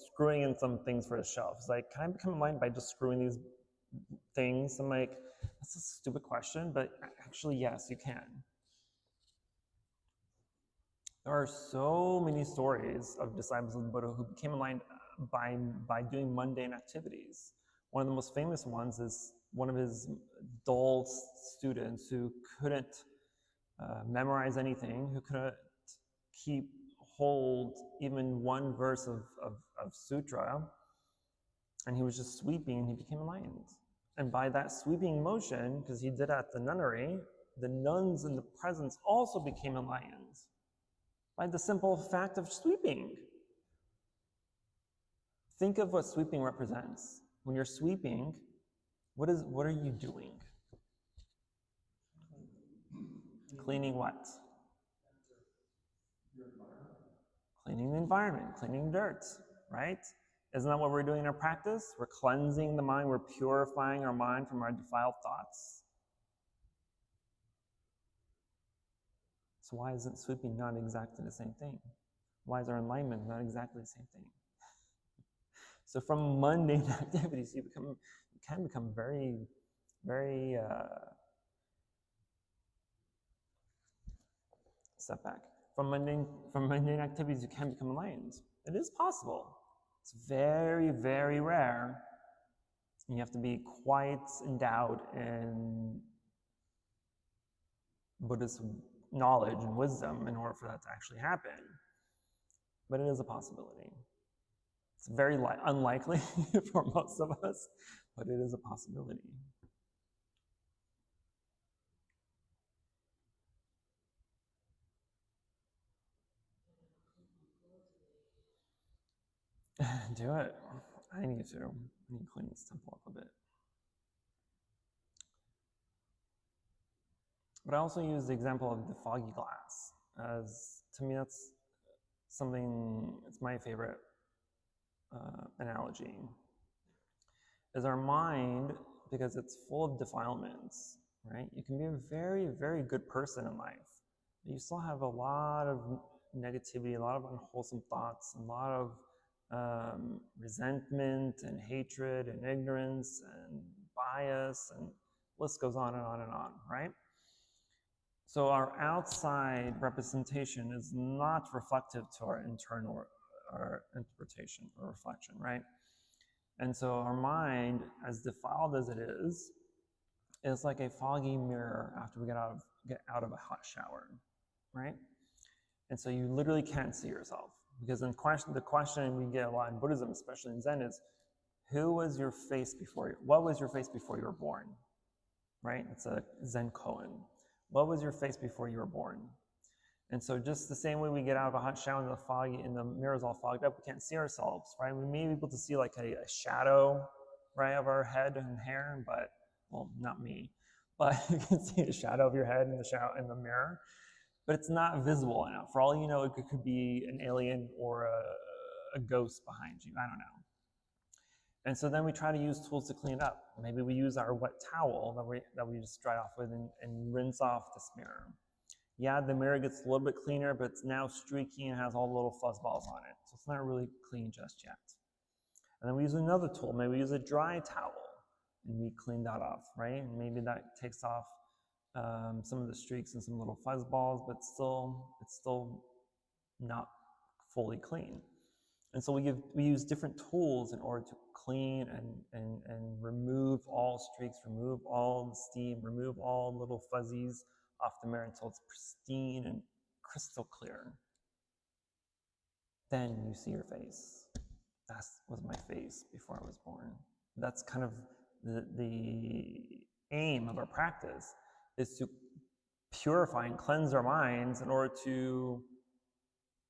screwing in some things for his shelf. He's like, can I become enlightened by just screwing these things? I'm like, that's a stupid question, but actually, yes, you can. There are so many stories of disciples of the Buddha who became enlightened by doing mundane activities. One of the most famous ones is one of his dull students who couldn't memorize anything, who couldn't hold even one verse of sutra, and he was just sweeping and he became enlightened. And by that sweeping motion, because he did at the nunnery, the nuns in the presence also became enlightened by the simple fact of sweeping. Think of what sweeping represents. When you're sweeping, What are you doing? Cleaning what? Cleaning the environment, cleaning dirt, right? Isn't that what we're doing in our practice? We're cleansing the mind, we're purifying our mind from our defiled thoughts. So why isn't sweeping not exactly the same thing? Why is our enlightenment not exactly the same thing? So from mundane activities, you can become very, very step back. From mundane activities, you can become enlightened. It is possible. It's very, very rare. You have to be quite endowed in Buddhist knowledge and wisdom in order for that to actually happen. But it is a possibility. It's very unlikely for most of us, but it is a possibility. Do it. I need to. I need to clean this temple up a bit. But I also use the example of the foggy glass, as to me that's something, it's my favorite analogy. Is our mind, because it's full of defilements, right? You can be a very, very good person in life, but you still have a lot of negativity, a lot of unwholesome thoughts, a lot of resentment and hatred and ignorance and bias, and the list goes on and on and on, right? So our outside representation is not reflective to our internal our interpretation or reflection, right? And so our mind, as defiled as it is like a foggy mirror after we get out of a hot shower, right? And so you literally can't see yourself. Because the question we get a lot in Buddhism, especially in Zen, is what was your face before you were born? Right? It's a Zen koan. What was your face before you were born? And so just the same way we get out of a hot shower and the mirror's all fogged up, we can't see ourselves, right? We may be able to see like a shadow, right, of our head and hair, but, well, not me, but you can see a shadow of your head in the mirror. But it's not visible enough. For all you know, it could be an alien or a ghost behind you. I don't know. And so then we try to use tools to clean it up. Maybe we use our wet towel that we just dry off with and rinse off this mirror. Yeah, the mirror gets a little bit cleaner, but it's now streaky and has all the little fuzz balls on it. So it's not really clean just yet. And then we use another tool. Maybe we use a dry towel and we clean that off, right? And maybe that takes off some of the streaks and some little fuzz balls, but it's still not fully clean. And so we use different tools in order to clean and remove all streaks, remove all the steam, remove all little fuzzies off the mirror until it's pristine and crystal clear. Then you see your face. That was my face before I was born. That's kind of the aim of our practice, is to purify and cleanse our minds in order to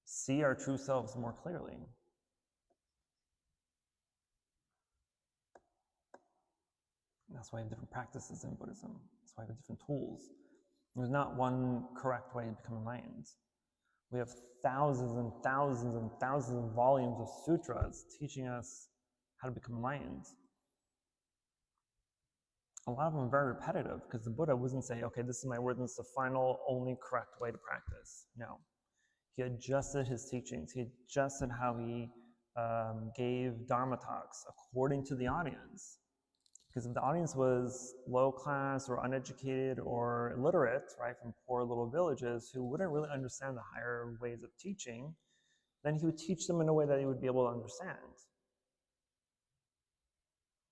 see our true selves more clearly. And that's why we have different practices in Buddhism. That's why we have different tools. There's not one correct way to become enlightened. We have thousands and thousands and thousands of volumes of sutras teaching us how to become enlightened. A lot of them are very repetitive because the Buddha wasn't saying, okay, this is my word, this is the final, only correct way to practice. No. He adjusted his teachings. He adjusted how he gave Dharma talks according to the audience. Because if the audience was low class or uneducated or illiterate, right, from poor little villages who wouldn't really understand the higher ways of teaching, then he would teach them in a way that they would be able to understand.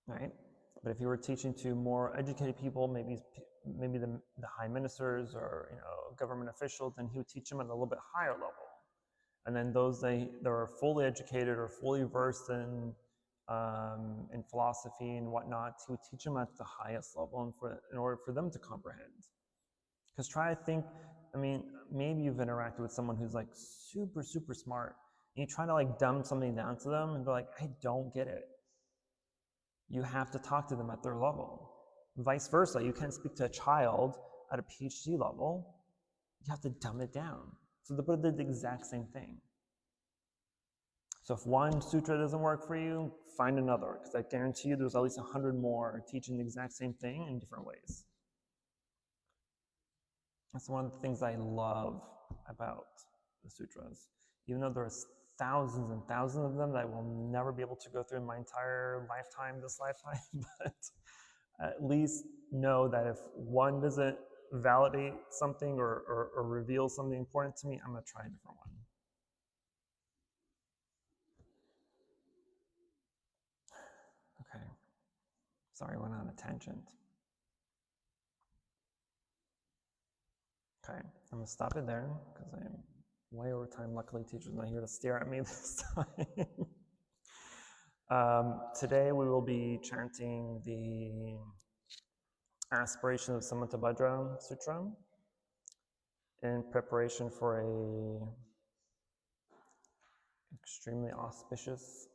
Right? But if you were teaching to more educated people, maybe the high ministers or government officials, then he would teach them at a little bit higher level. And then those that are fully educated or fully versed in philosophy and whatnot, he would teach them at the highest level in order for them to comprehend. Because try to think, maybe you've interacted with someone who's like super, super smart, and you try to like dumb something down to them, and they're like, I don't get it. you have to talk to them at their level. Vice versa, you can't speak to a child at a PhD level. You have to dumb it down. So the Buddha did the exact same thing. So if one sutra doesn't work for you, find another, because I guarantee you there's at least 100 more teaching the exact same thing in different ways. That's one of the things I love about the sutras. Even though there's thousands and thousands of them that I will never be able to go through in my entire lifetime, this lifetime, but at least know that if one doesn't validate something or reveal something important to me, I'm going to try a different one. Okay. Sorry, I went on a tangent. Okay, I'm going to stop it there because I'm way over time. Luckily, teacher's not here to stare at me this time. Today, we will be chanting the aspiration of Dhammapada Sutra in preparation for a extremely auspicious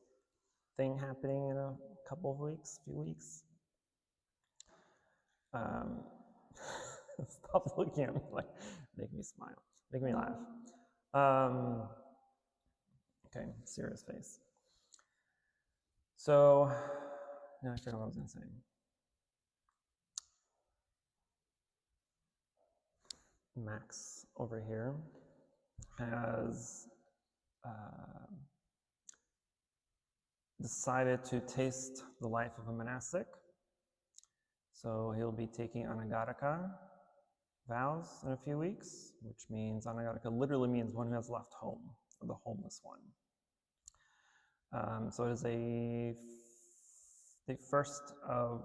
thing happening in a couple of weeks, few weeks. Stop looking at me like, make me smile, make me laugh. Okay, serious face. So, now I forgot what I was going to say. Max over here has decided to taste the life of a monastic. So he'll be taking Anagataka vows in a few weeks, which means Anagataka literally means one who has left home, or the homeless one. So it is the first of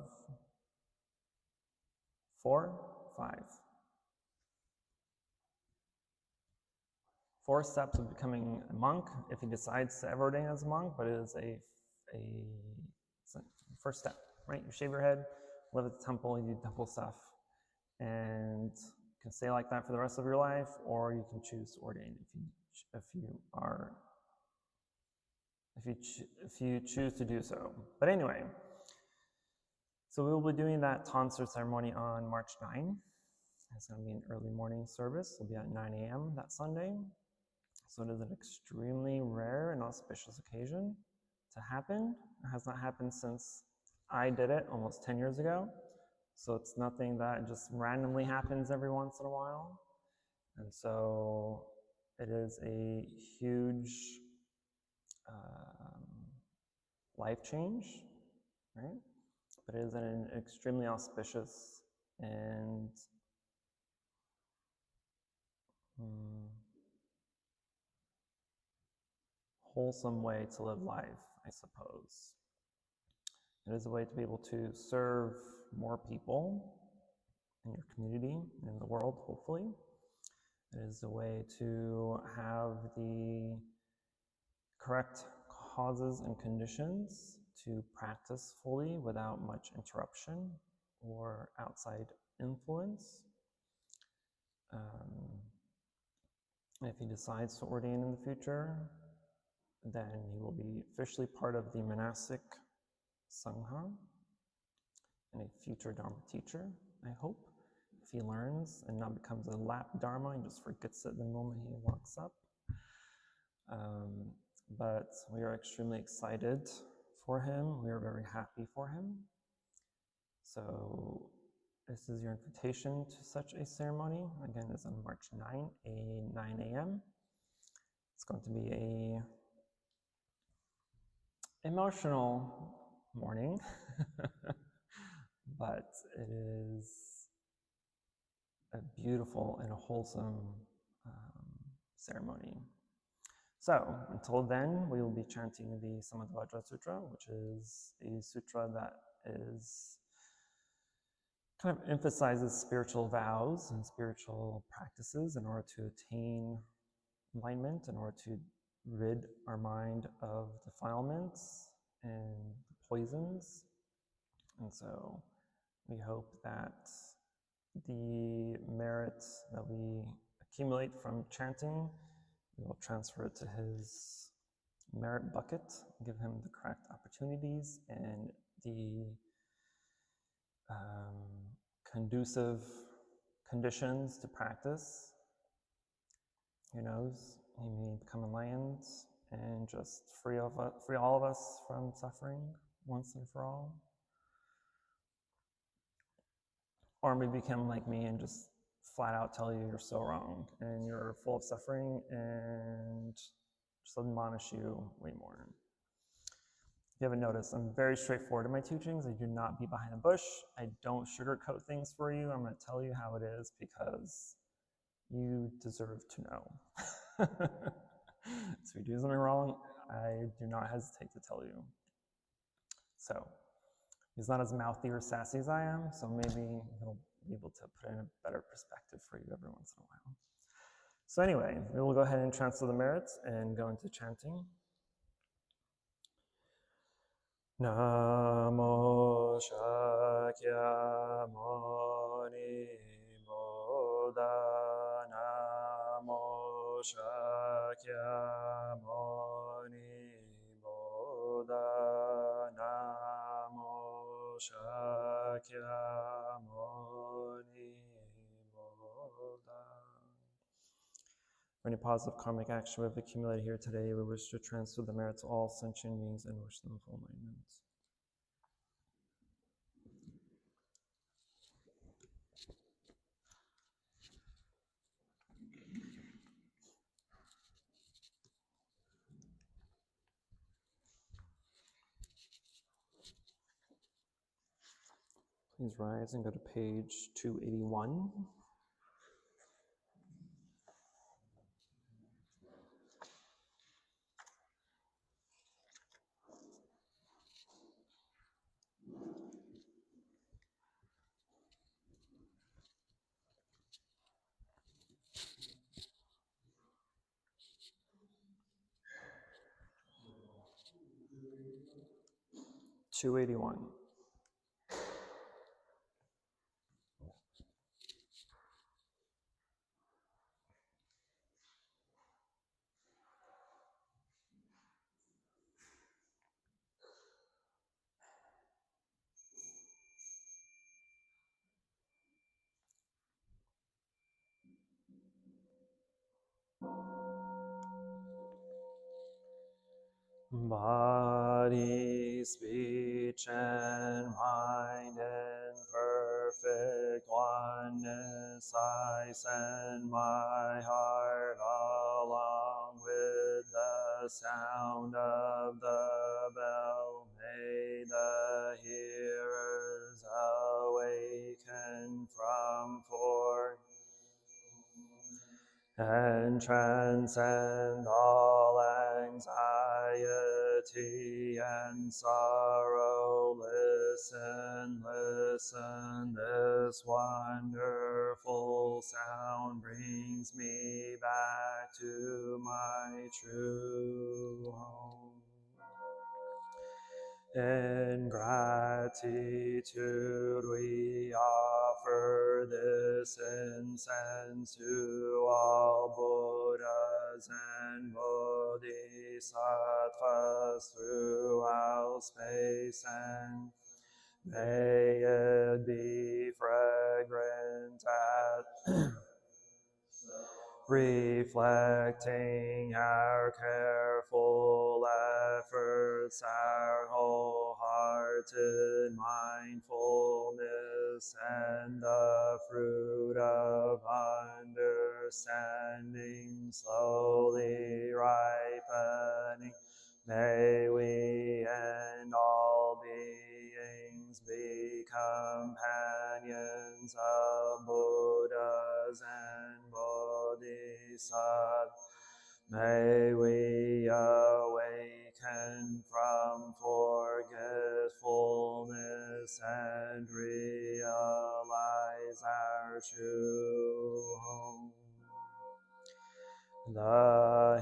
4 steps of becoming a monk, if he decides to ever ordain as a monk, but it is it's a first step, right? You shave your head, live at the temple, you do temple stuff, and you can stay like that for the rest of your life, or you can choose to ordain if you choose to do so. But anyway, so we will be doing that tonsure ceremony on March 9. It's going to be an early morning service. It'll be at 9 a.m. that Sunday. So it is an extremely rare and auspicious occasion to happen. It has not happened since I did it almost 10 years ago. So it's nothing that just randomly happens every once in a while. And so it is a huge life change, right? But it is an extremely auspicious and wholesome way to live life, I suppose. It is a way to be able to serve more people in your community, in the world, hopefully. It is a way to have the correct causes and conditions to practice fully without much interruption or outside influence. If he decides to ordain in the future, then he will be officially part of the monastic Sangha and a future Dharma teacher, I hope, if he learns and not becomes a lap Dharma and just forgets it the moment he walks up. But we are extremely excited for him. We are very happy for him. So this is your invitation to such a ceremony. Again, it's on March 9 a.m. It's going to be a emotional morning, but it is a beautiful and a wholesome ceremony. So until then, we will be chanting the Dhammapada Sutra, which is a sutra that is kind of emphasizes spiritual vows and spiritual practices in order to attain enlightenment, in order to rid our mind of defilements and poisons. And so we hope that the merits that we accumulate from chanting, we will transfer it to his merit bucket, give him the correct opportunities and the conducive conditions to practice. Who knows? He may become enlightened and just free all of us from suffering once and for all. Or maybe become like me and just flat out tell you you're so wrong and you're full of suffering and just admonish you way more. If you haven't noticed, I'm very straightforward in my teachings. I do not beat behind the bush. I don't sugarcoat things for you. I'm going to tell you how it is because you deserve to know. So if you do something wrong, I do not hesitate to tell you. So he's not as mouthy or sassy as I am, so maybe he'll be able to put in a better perspective for you every once in a while. So anyway, we will go ahead and transfer the merits and go into chanting. Namo Shakya Muni Buddha Namo Shakya Muni Buddha Namo Shakya Muni Buddha. For any positive karmic action we've accumulated here today, we wish to transfer the merits to all sentient beings and wish them full enlightenment. Please rise and go to page 281. (281). Body, speech, and mind in perfect oneness, I send my heart along with the sound of the bell. May the hearers awaken from forth and transcend all anxiety and sorrow. Listen, listen, this wonderful sound brings me back to my true home. In gratitude we offer this incense to all Buddhas and Bodhisattvas throughout space, and may it be fragrant at reflecting our careful efforts, our wholehearted mindfulness, and the fruit of understanding slowly ripening. May we and all beings be companions of Buddhas and Bodhisattvas. May we awaken from forgetfulness and realize our true home. The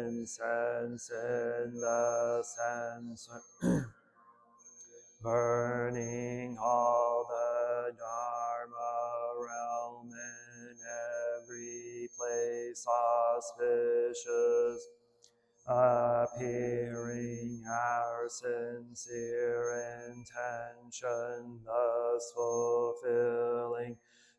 incense in the censer, burning all the Dharma realm in every place auspicious, appearing our sincere intention, thus fulfilling,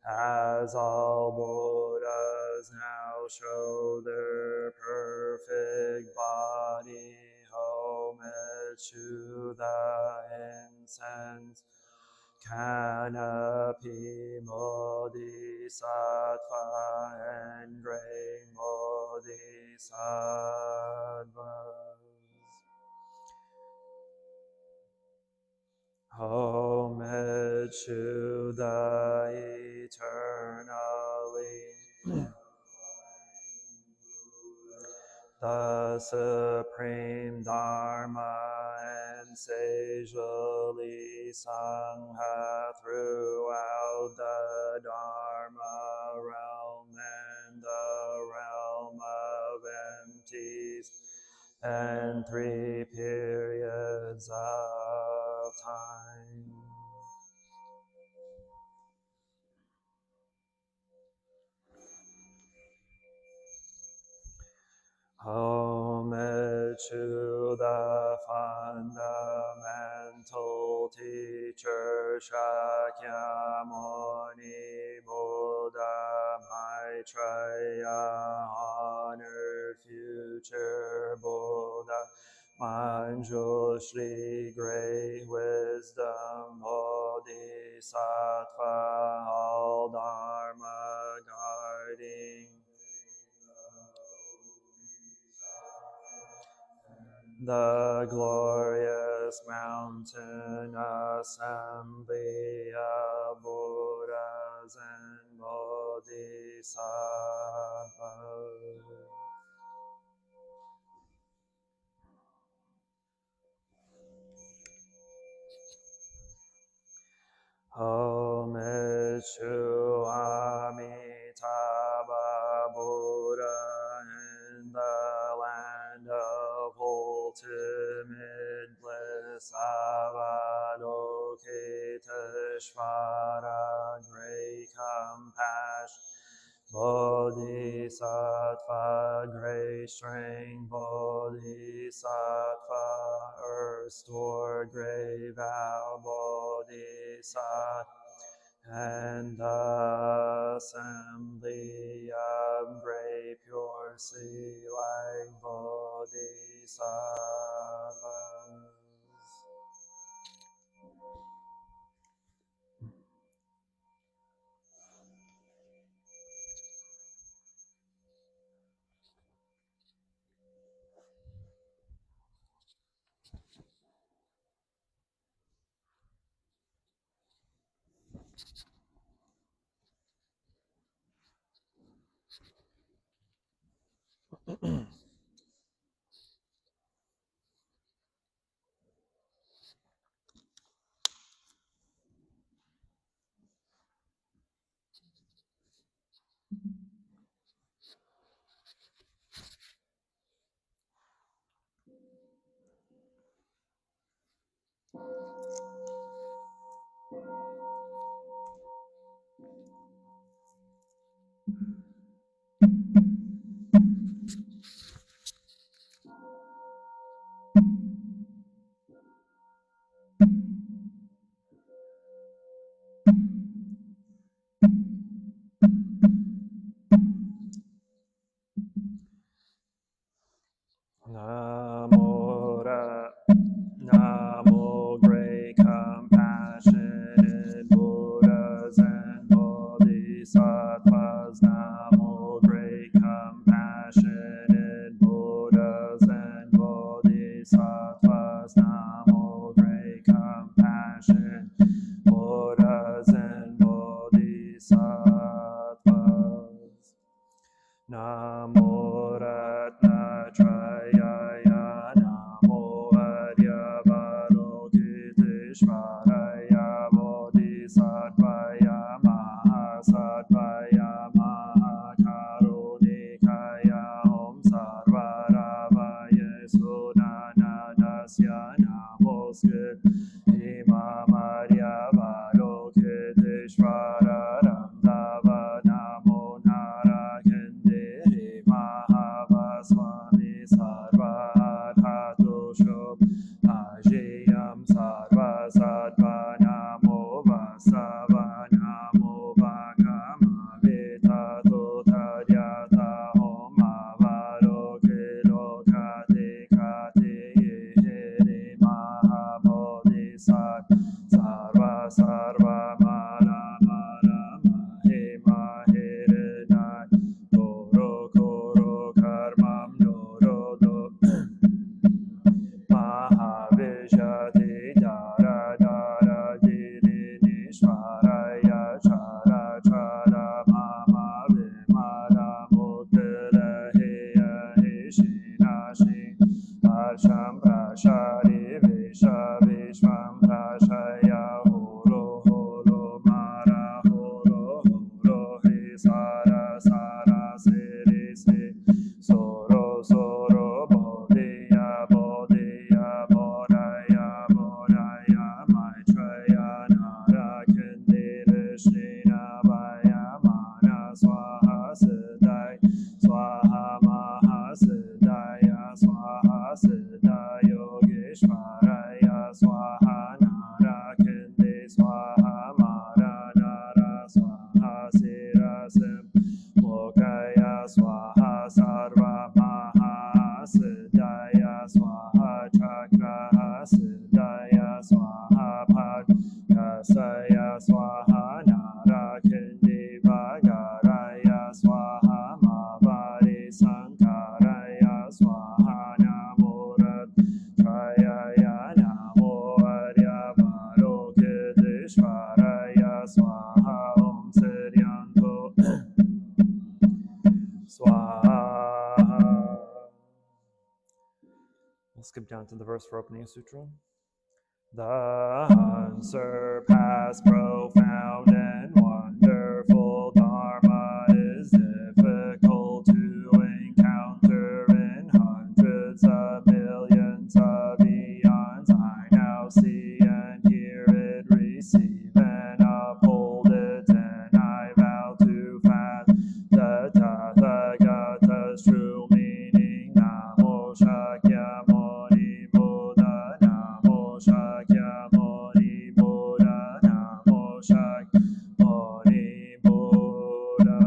as all Buddhas now show their perfect body, homage to the incense canopy bodhisattva and great bodhisattvas. Homage to the eternally the supreme Dharma and sagely Sangha throughout the Dharma realm and the realm of empties and 3 periods of time. Homage to the fundamental teacher Shakyamuni Buddha Maitreya, honored future Buddha Manjushri, great wisdom bodhisattva, all dharma guarding, the glorious mountain assembly of Buddhas and Bodhisattvas. Homage to Amitabha Buddha in the land of ultimate bliss, Avalokiteshvara, great compassion, Bodhisattva, great strength, Bodhisattva, earth stored great vow, Bodhisattva, and the assembly of great pure sea like Bodhisattvas. Namo, great compassionate Buddhas and Bodhisattvas. Namo, great compassionate Buddhas and Bodhisattvas. Namo, great compassionate Buddhas and Bodhisattvas. Namo Ratnatrayaya Prasham Prashari Visha Vishvam Prashaya Horo Horo Mara Horo Horo Hi Sara Sara Siri Sri Soro Soro Bodhiya Bodhiya Bodhaya Bodhaya Maitreya Nara Kindi Vishnina Vaya Mana Swaha Siddhai Swaha Maha Siddhaya Swaha Siddha Yogeshwaraya Swaha Nara Kindi Swaha Mara Nara Swaha Sirasim Lokaya Swaha Sarva Maha Siddhaya Swaha Chakra Siddhaya Swaha Padkasaya Swaha Nara Kindi Vagaraya Swaha Mavari Sankaraya Swaha Namo Trayaya Namo Arya Varokitishvaraya Swaha Om Siryanto Swaha. We'll skip down to the verse for opening a sutra. The unsurpassed, profound, and wonderful Dharma is difficult to encounter in hundreds of millions of eons. I now see and hear it, receive and uphold it, and I vow to fathom the Tathagata's true meaning. Namo Shakyamuni Buddha, Namo Shakyamuni Buddha, Namo Shakyamuni Buddha.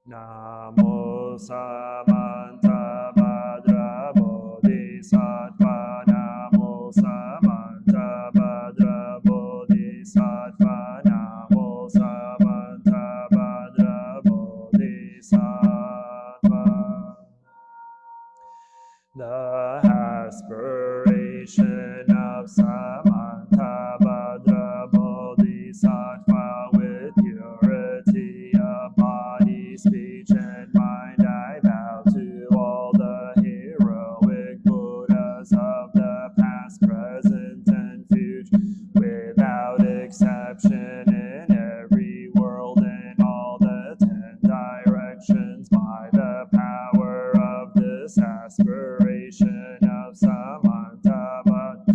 Namo Samanta Bhadra Bodhisattva, Namo Samanta Bhadra Bodhisattva, Namo Samanta Bhadra Bodhisattva. The aspiration of Samanta Bhadra Bodhisattva with purity of body, speech, and mind, I vow to all the heroic Buddhas of the past, present, and future, without exception, in every world, in all the 10 directions, by the power of this aspiration of Samanta Bhadra.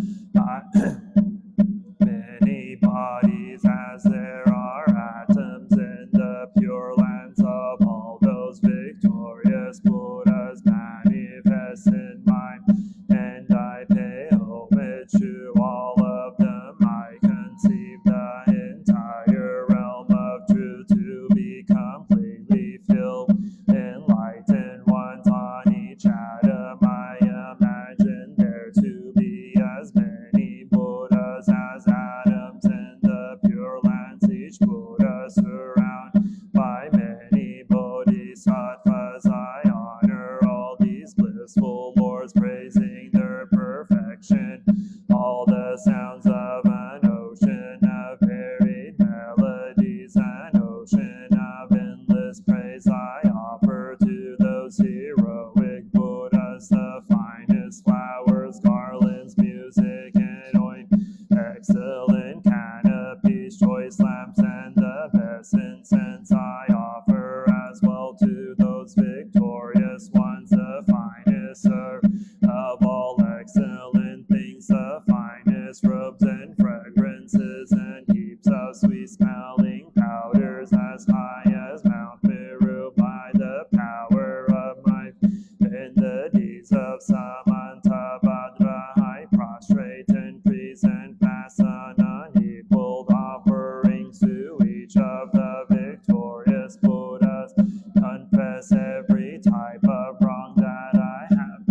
Many bodies as there are atoms in the pure lands of all those victorious Buddhas manifest in mind, and I pay homage to all of them. I conceive the entire realm of truth to be completely filled, enlightened ones on each atom. I imagine there to be as many Buddhas as atoms in the pure lands, each Buddha surrounded by many bodhisattvas. I honor all these blissful lords, praising their perfection. All the sounds of an ocean of varied melodies, an ocean of endless praise, I offer to those heroic Buddhas, the finest flowers, garlands, music, and ointment, excellent canopies, choice lamps, and the best incense. I offer as well to those victorious ones, the finest of all excellent things, the finest robes and fragrances, and heaps of sweet smelling powders as high as Mount Meru. By the power of my in the deeds of Samanta Bhadra, I prostrate and present vast and unequaled offerings to each of the victorious Buddhas. Confess every type of wrong that I have,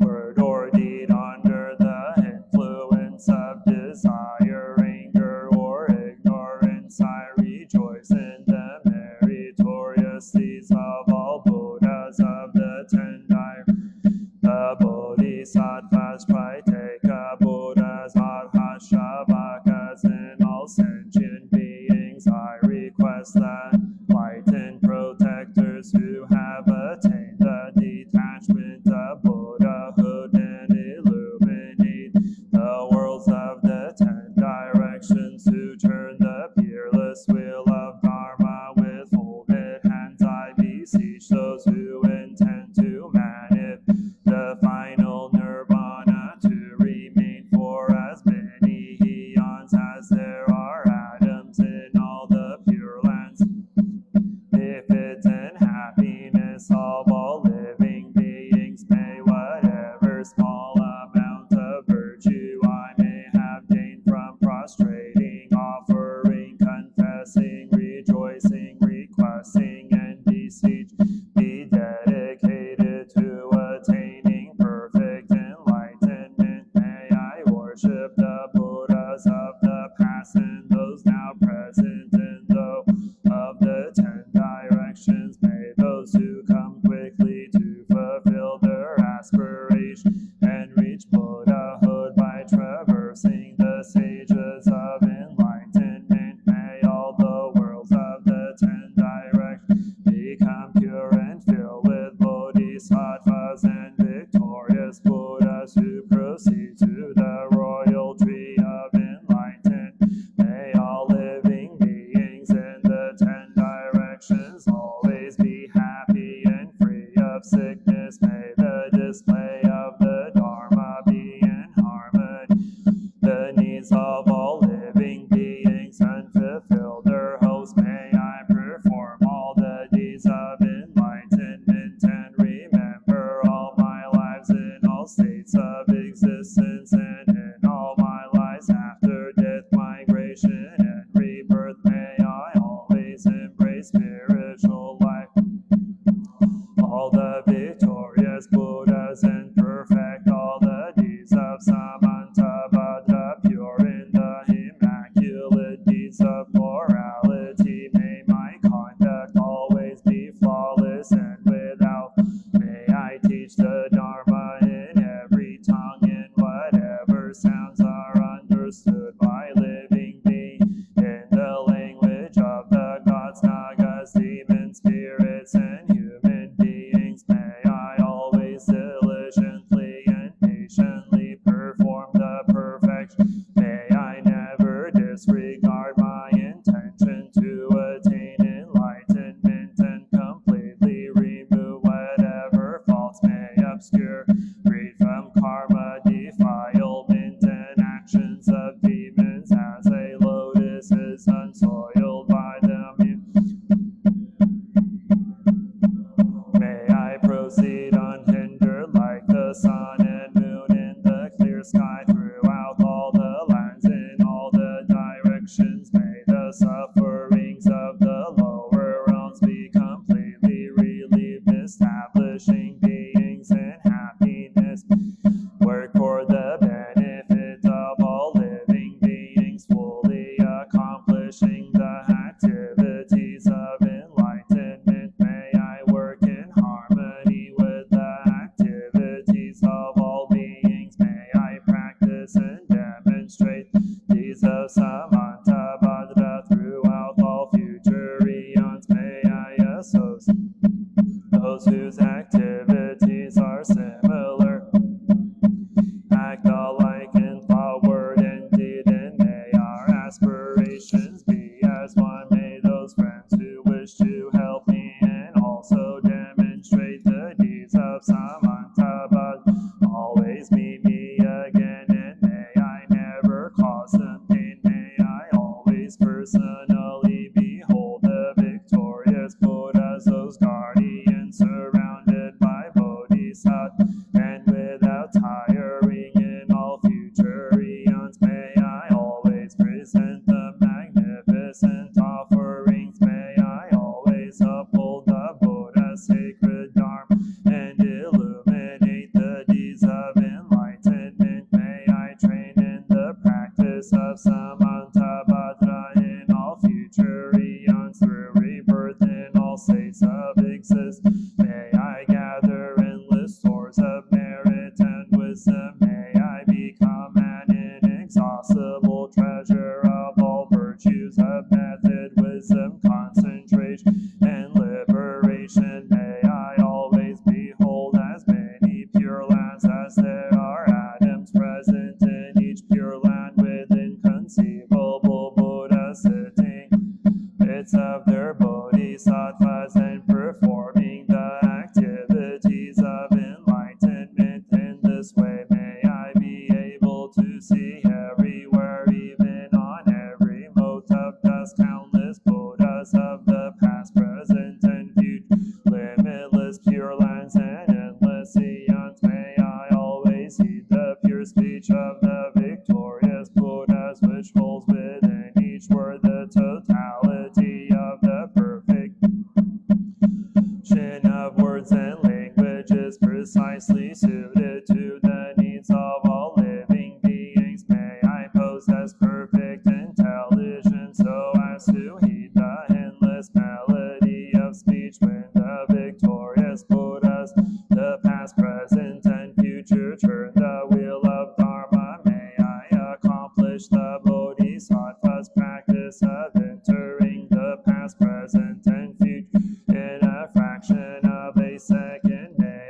word or deed, under the influence of desire, anger, or ignorance. I rejoice in the meritorious deeds of all Buddhas of the 10 the Bodhisattvas, Priteka Buddhas, Arhashavākas, and all sentient beings. I request that enlightened protectors who have attained the detachment of Buddha bodhisattvas and victorious Buddhas who proceed to the royal tree of enlightenment. May all living beings in the 10 directions always be happy and free of sickness. May the display of the Dharma be in harmony. The needs of all living beings unfulfilled their hopes. May I perform all the deeds of enlightenment and remember all my lives in all states of existence and in all my lives after death, migration, and rebirth. May I always embrace spiritual life. All the victorious Buddhas and perfect all the deeds of Dhammapada, pure in the immaculate deeds of morality. May my conduct always be flawless and without. May I teach the Dharma in every tongue and whatever sounds are understood by living beings in the language of the gods, nagas, demons, spirits, and human beings. May I always diligently and patiently perform the perfection. May I never disregard my intention to attain enlightenment and completely remove whatever faults may obscure, freed from karma, defilement, and actions of demons as a lotus is unsoiled by them. May I proceed unhindered like the sun and moon in the clear sky throughout all the lands in all the directions. May the sufferings of the lower realms be completely relieved, establishing beings in happiness. Work for the benefit of all living beings, fully accomplishing the activities of enlightenment. May I work in harmony with the activities of all beings. May I practice and demonstrate deeds of Dhammapada throughout all future eons. May I associate those whose activities are similar, act alike in thought, word, and deed, and may our aspirations be as one. May those friends who wish to help me and also demonstrate the deeds of Dhammapada always meet me again, and may I never cause them pain. May I always personally behold the victorious Buddhas, those guardians surrounded by bodhisattvas, and without tiring in all future eons. May I always present the magnificent offerings. May I always uphold the Buddha's sacred Dharma and illuminate the deeds of enlightenment. May I train in the practice of Dhammapada in all future eons through rebirth in all states of existence. May I gather endless stores of merit and wisdom. May I become an inexhaustible treasure of all virtues of method, wisdom, concentration, and liberation. May I always behold as many pure lands as there are atoms present in each pure land with inconceivable Buddhas sitting midst of their bodhisattvas and performing the activities of enlightenment. In this way may I be able to see everywhere, even on every mote of dust, countless Buddhas of the past, present, and future, limitless pure lands and endless eons. May I always heed the pure speech of the victorious Buddhas, which holds within each word the totality of the perfection of words and languages precisely suited to the needs of all living beings. May I possess perfect intelligence so as to heed the endless melody of speech when the victorious Buddhas, the past, present, and future, turn the wheel of Dharma. May I accomplish the Bodhisattva's practice of entering the past, present, and future in a fraction of a second. May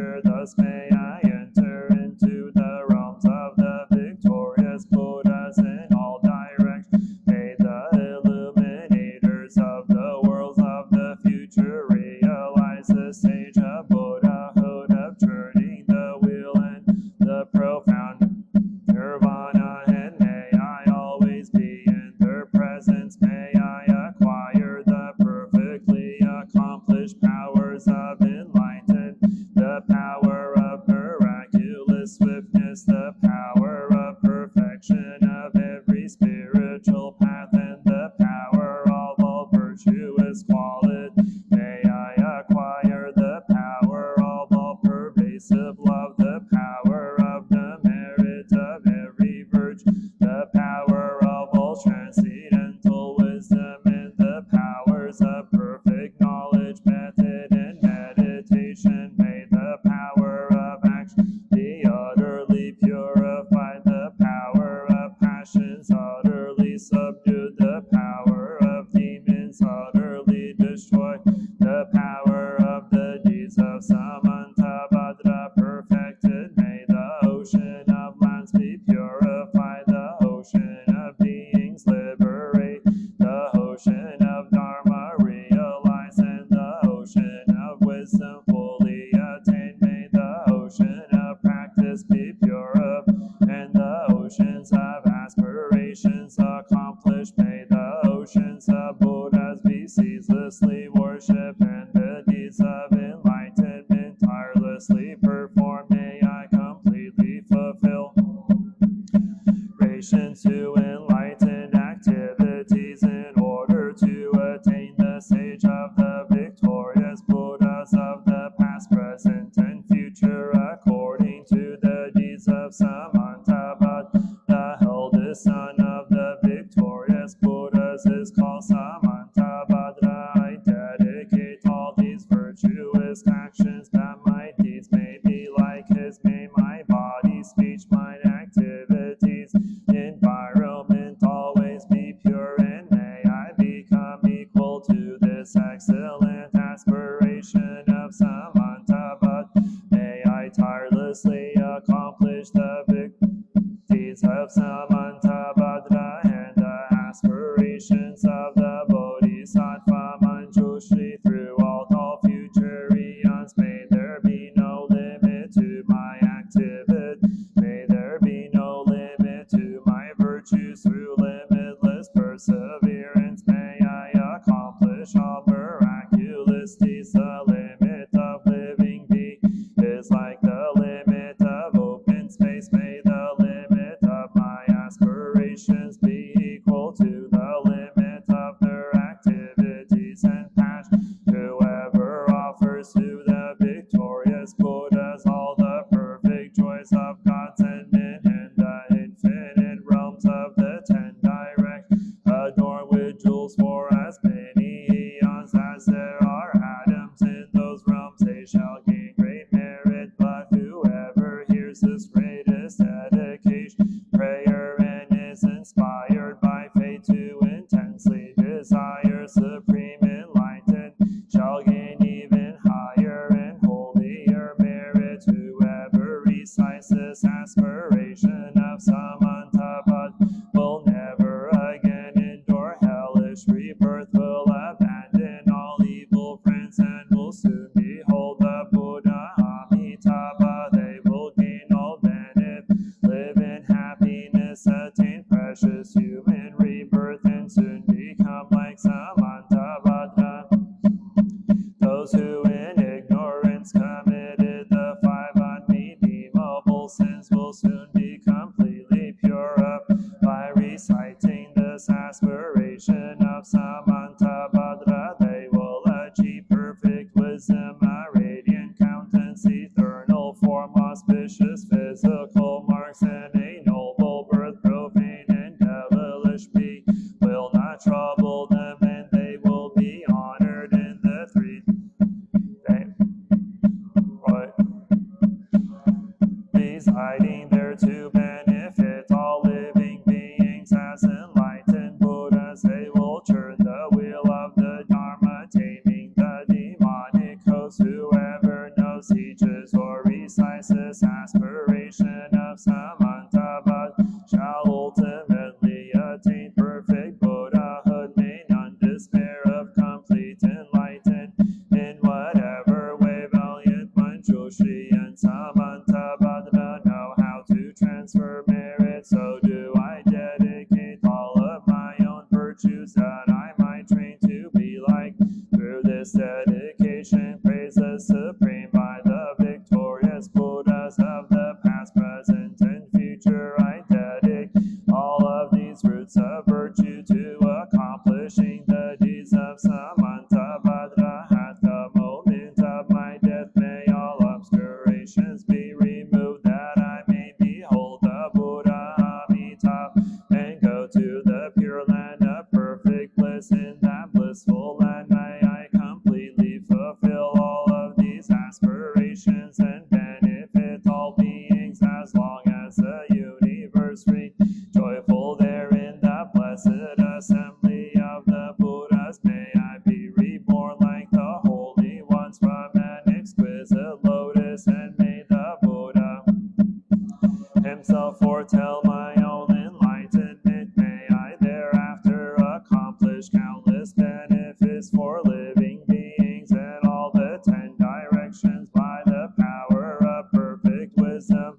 future. Thus may I enter into the realms of the victorious Buddhas in all directions. May the illuminators of the worlds of the future realize the stage of Buddhahood, of turning the wheel and the profound nirvana. And may I always be in their presence. May I acquire the perfectly accomplished powers of enlightenment, the power of miraculous swiftness, the power of perfection of every spiritual path, and the power of all virtuous qualities. May I acquire the power of all pervasive love, the power of the merit of every virtue, the power of all transcendental wisdom, and the powers of perfect knowledge, method, and meditation. May the power of action be utterly purified, the power of passions utterly subdued, the power of demons utterly destroyed, the power of the deeds of Samantabhadra perfected. May the ocean of lands be purified, the ocean of beings liberate, the ocean of Dharma realized, and the ocean of wisdom fully attained. May the ocean of practice be purified, and the oceans of aspirations accomplished. May the oceans of Buddhas be ceaselessly worshipped, and the deeds of enlightenment tirelessly performed. May I completely fulfill rations to enlightened activities in order to attain the stage of the victorious Buddhas of the past, present, and future, according to the deeds of Samantabhadra. The eldest son of the victorious Buddhas is called Samantabhadra. I dedicate all these virtuous actions that my deeds may be like his. May my body, speech, mind, activities, environment always be pure, and may I become equal to this excellent aspiration of Samantabhadra. May I tirelessly accomplish the deeds of Samantabhadra and the aspirations of the Bodhisattva Manjushri throughout all future eons. May there be no limit to my activity. May there be no limit to my virtues through limitless perseverance. May I accomplish all miraculous deeds. The limit of living being is like the limit of open space. May the limit of my aspirations be equal to the limit of their activities and passion. Whoever offers to the victorious Buddhas all the perfect joys of contentment and the infinite realms of the 10 directions, adorned with jewels for as many eons as there are atoms in those realms, they shall gain great merit. But whoever hears this greatest dedication, prayer, and is inspired by faith to intensely desire supreme enlightenment, shall gain even higher and holier merit. Whoever recites this aspiration of Samantabhadra will never again endure hellish rebirth, will abandon all evil friends, and will soon behold the Buddha Amitabha. They will gain all benefit, live in happiness, attain precious human rebirth, and soon become like Samantabhadra. Those who in ignorance committed the 5 unredeemable sins will soon be completely purified by reciting this aspiration of Samantabhadra. They will achieve perfect wisdom, a radiant countenance, eternal form, auspicious physical marks, and a noble birth. Profane and devilish be will not trouble them, and they will be honored in the 3 residing there to benefit all living beings as enlightened Buddhas. They will turn the wheel of the Dharma, taming the demonic host. Whoever knows, teaches, or Shri and Samantabhadra know how to transfer merit, so do I dedicate all of my own virtues that I might train to be like. Through this dedication, praise the Supreme by the victorious Buddhas of the past, present, and future. I dedicate all of these roots of virtue to accomplishing the deeds of Samantabhadra. At the moment of my death, may all obscurations be removed, that I may behold the Buddha Amitabha and go to the pure land of perfect bliss. In that blissful land may I completely fulfill all of these aspirations and benefit all beings, as long as the universe free. Joyful there in the blessed assembly of the Buddhas, may I be reborn like the holy ones from an exquisite lotus, and may the Buddha himself foretell my own enlightenment. May I thereafter accomplish countless benefits for living beings in all the 10 directions by the power of perfect wisdom.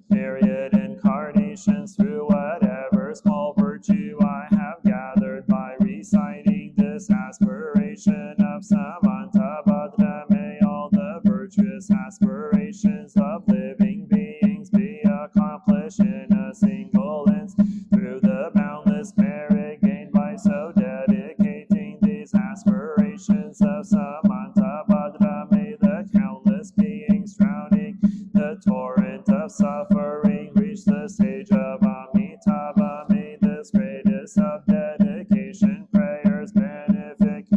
Myriad incarnations through whatever small virtue I have gathered by reciting this aspiration of Samantabhadra. May all the virtuous aspirations of living beings be accomplished in a single instant through the boundless merit gained by so dedicating these aspirations of Samantabhadra. May the countless beings drowning the torrent of suffering reach the stage of Amitabha. May this greatest of dedication prayers benefit.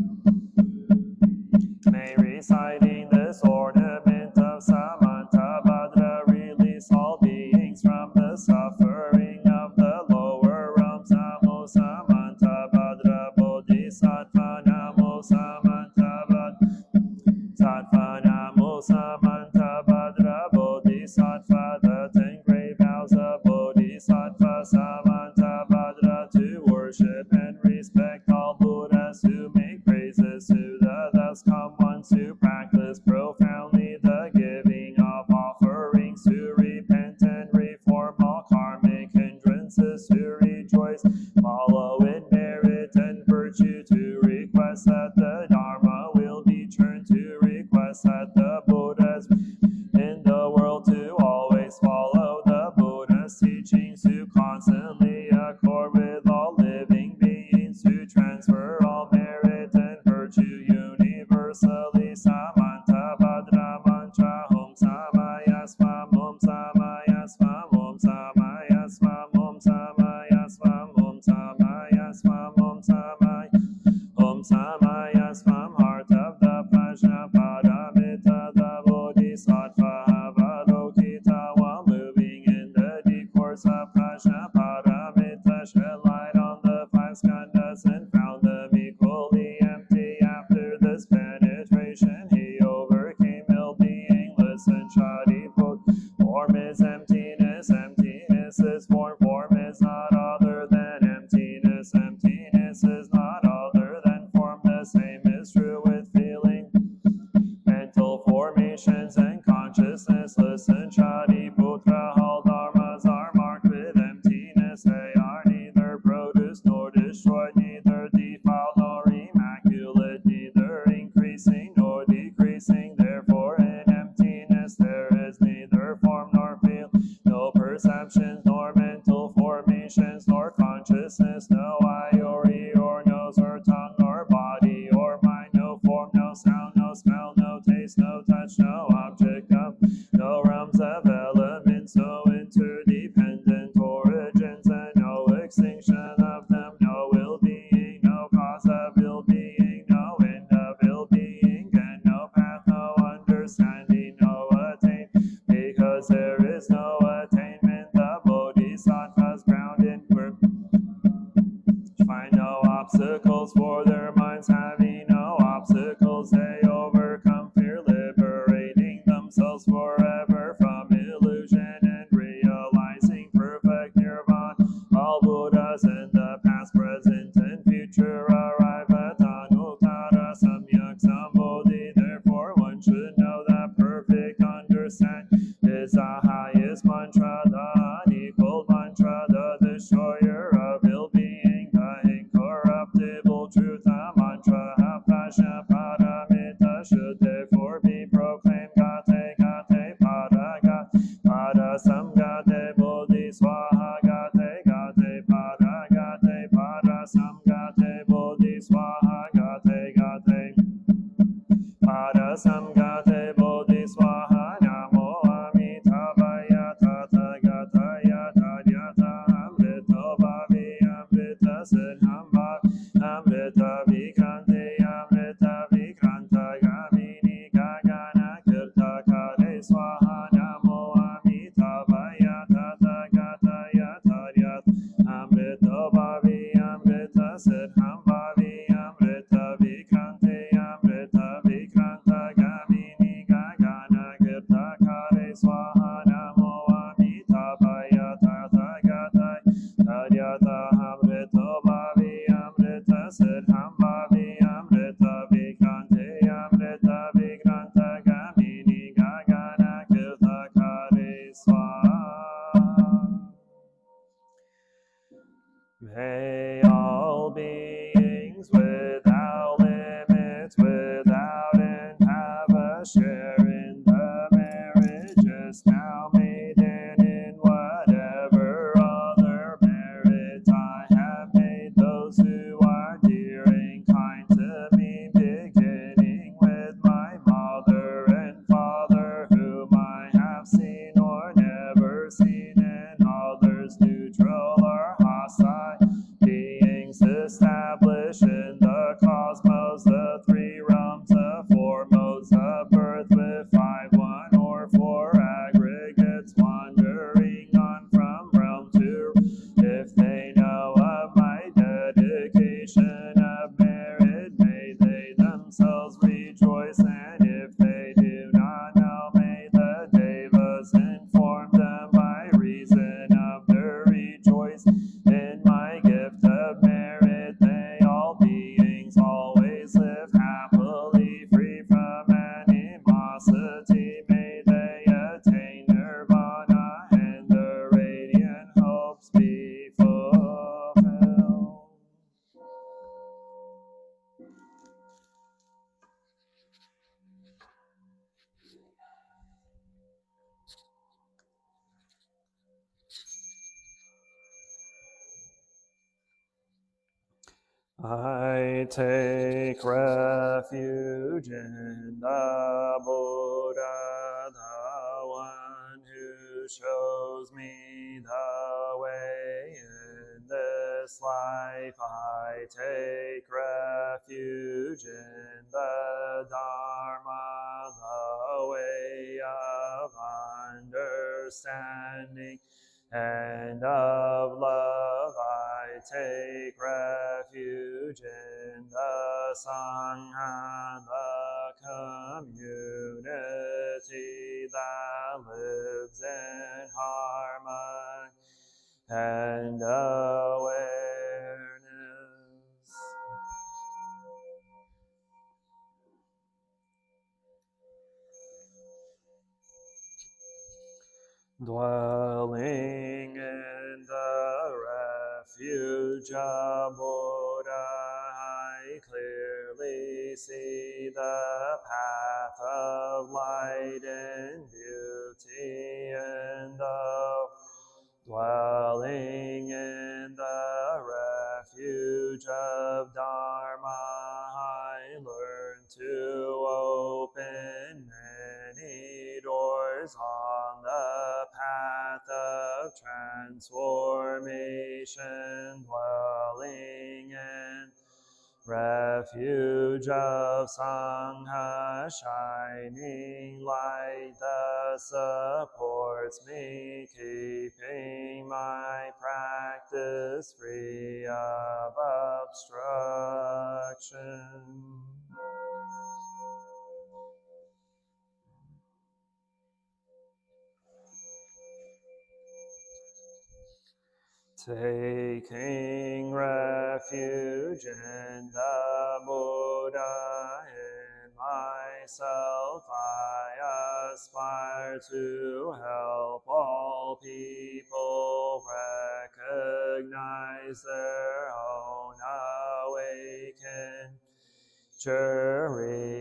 May reciting this ornament of Samantabhadra release all beings from the suffering of the lower realms. Namo Samantabhadra Bodhisattva. Namo Samantabhadra Sattva. Namo Samantabhadra Bodhisattva. The 10 great vows of Bodhisattva Samantabhadra, to worship and respect all Buddhas who make praises to the thus come ones, to practice profoundly the giving of offerings, to repent and reform all karmic hindrances, to rejoice, follow in merit and virtue, to request that the Dharma will be turned, to request that the Buddhas in the world to always follow the Buddha's teachings, to constantly accord with all living beings, to transfer all merit and virtue universally. Samantabhadra mantra. Om Samaya Svam. Om Samaya Svam. Om Samaya Svam. Om Samaya Svam. Om Samaya Svam. Om Samaya. Om Samaya Svam. Heart of the Prajnaparamita, the Bodhisattva Avalokita, while moving in the deep course of Prajnaparamita, shed light on the 5 skandhas and found them equally empty. After this penetration, he overcame ill being. Listen, Shadiput. Form is emptiness, emptiness is form. Form is not other than emptiness, emptiness is not other than form. The same is true with feeling, mental formations, and consciousness. Listen, Shadiputra. All dharmas are marked with emptiness. They are neither produced nor destroyed, neither defiled nor immaculate, neither increasing nor decreasing. Therefore, in emptiness there is neither form nor feel, no perceptions nor mental formations nor consciousness, no eye or ear or nose or tongue or body or mind, no form, no sound, no smell, no taste, no touch, no object of, no realms of elements, no interdependent origins, and no extinction of them, no ill being, no cause of ill being, no end of ill being, and no path, no understanding, no attain, because there is no attainment. The Bodhisattvas ground in work find no obstacles for their minds, having no obstacles they overcome fear, liberating themselves forever from illusion and realizing perfect nirvana. All Buddhas in the past, present, and future arrive at Anuttara Samyak Sambodhi. Therefore one should know that perfect understanding understand is the highest mantra, the unequaled mantra, the destroyer of ill being, the incorruptible truth, the mantra of passion, paramita, should therefore be proclaimed. Gate, gate, pada, gate, pada, samgate, bodhi, swaha, gate, gate, pada, gate, pada, samgate, bodhi, swaha, gate, gate, pada, samgate, bodhi, swaha, namo amitabhaya, tathagataya, tadyata, amrito bhavi, amrita siddham bhavi, amrita vikranti, amrita vikranta gamini gagana kirta kare swaha, namo amitabhaya, tathagataya, tadyata, amrito bhavi, amrita siddham bhavi, amrita vikranti, amrita vikranta gamini gagana kirta kare swaha, namo amitabhaya, tathagataya, tadyata, amrito bhavi, amrita siddham bhavi, amrita vikranti, amrita vikranta gamini gagana kirta kare swaha. May all beings without limits, without end, have a share in the marriages now made, and in whatever other merit I have made those who are dear and kind to me, beginning with my mother and father, whom I have seen or never seen, and others neutral or hostile beings established in the cosmos, the three realms, the four modes of birth, with 5, 1, or 4 aggregates wandering on from realm to realm. If they know of my dedication of merit, may they themselves rejoice, and if they do not know, may the devas inform them by reason of their rejoice in my gift of merit. May all beings always live happily, free from animosity. May they attain nirvana, and the radiant hopes be fulfilled. I take refuge in the Buddha, the one who shows me the way in this life. I take refuge in the Dharma, the way of understanding and of love. I take refuge in the Sangha, the community that lives in harmony and awareness. Dwelling in the refuge of Buddha, I clearly see the path of light and beauty, and dwelling in the refuge of Dharma, I learn to open many doors on the path of transformation. Dwelling in refuge of Sangha, shining light that supports me, keeping my practice free of obstruction. Taking refuge in the Buddha, in myself I aspire aspire to help all people recognize their own awakening,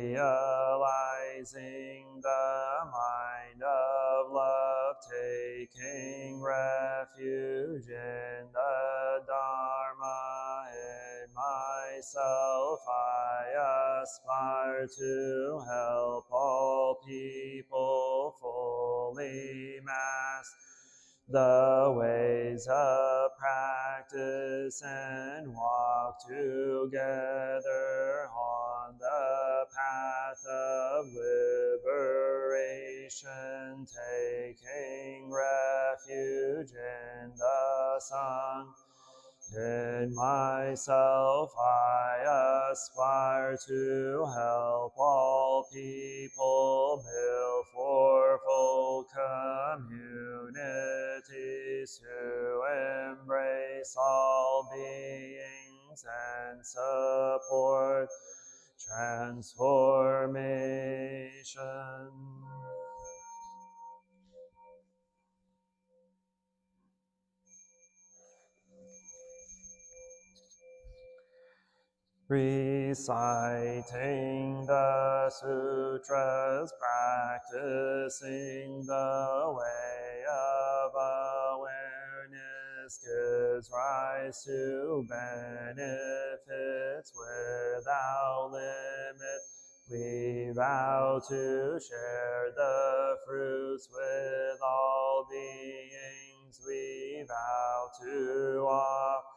realizing the mind of love, taking refuge in the Dharma. In myself I aspire to help all people fully master the ways of practice and walk together on the path of liberation, taking refuge in the Sun. In myself I aspire to help all people build fourfold communities to embrace all beings and support transformation. Reciting the sutras, practicing the way of awareness gives rise to benefits without limit. We vow to share the fruits with all beings. We vow to offer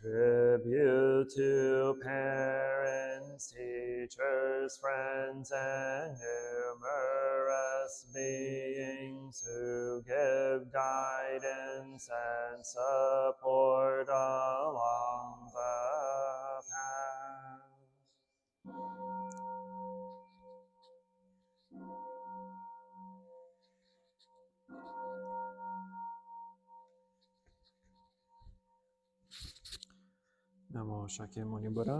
tribute to parents, teachers, friends, and numerous beings who give guidance and support along the path. Namo Shakyamuni Buddha.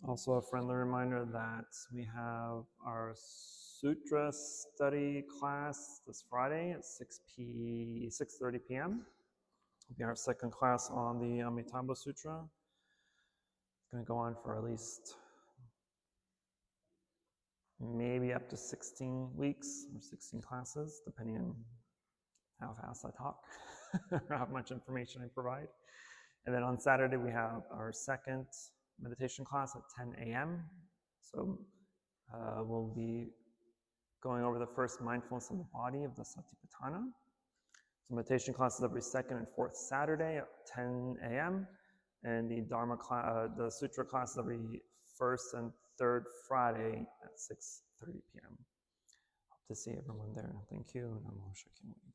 Also a friendly reminder that we have our sutra study class this Friday at 6:30 p.m. It'll be our second class on the Amitabha Sutra. It's going to go on for at least maybe up to 16 weeks or 16 classes, depending on how fast I talk or how much information I provide. And then on Saturday, we have our second meditation class at 10 a.m. So we'll be going over the first mindfulness of the body of the Satipatthana. So meditation classes every second and fourth Saturday at 10 a.m. And the Dharma the Sutra classes every first and third Friday at 6:30 p.m. Hope to see everyone there. Thank you. Namo Shakyamuni.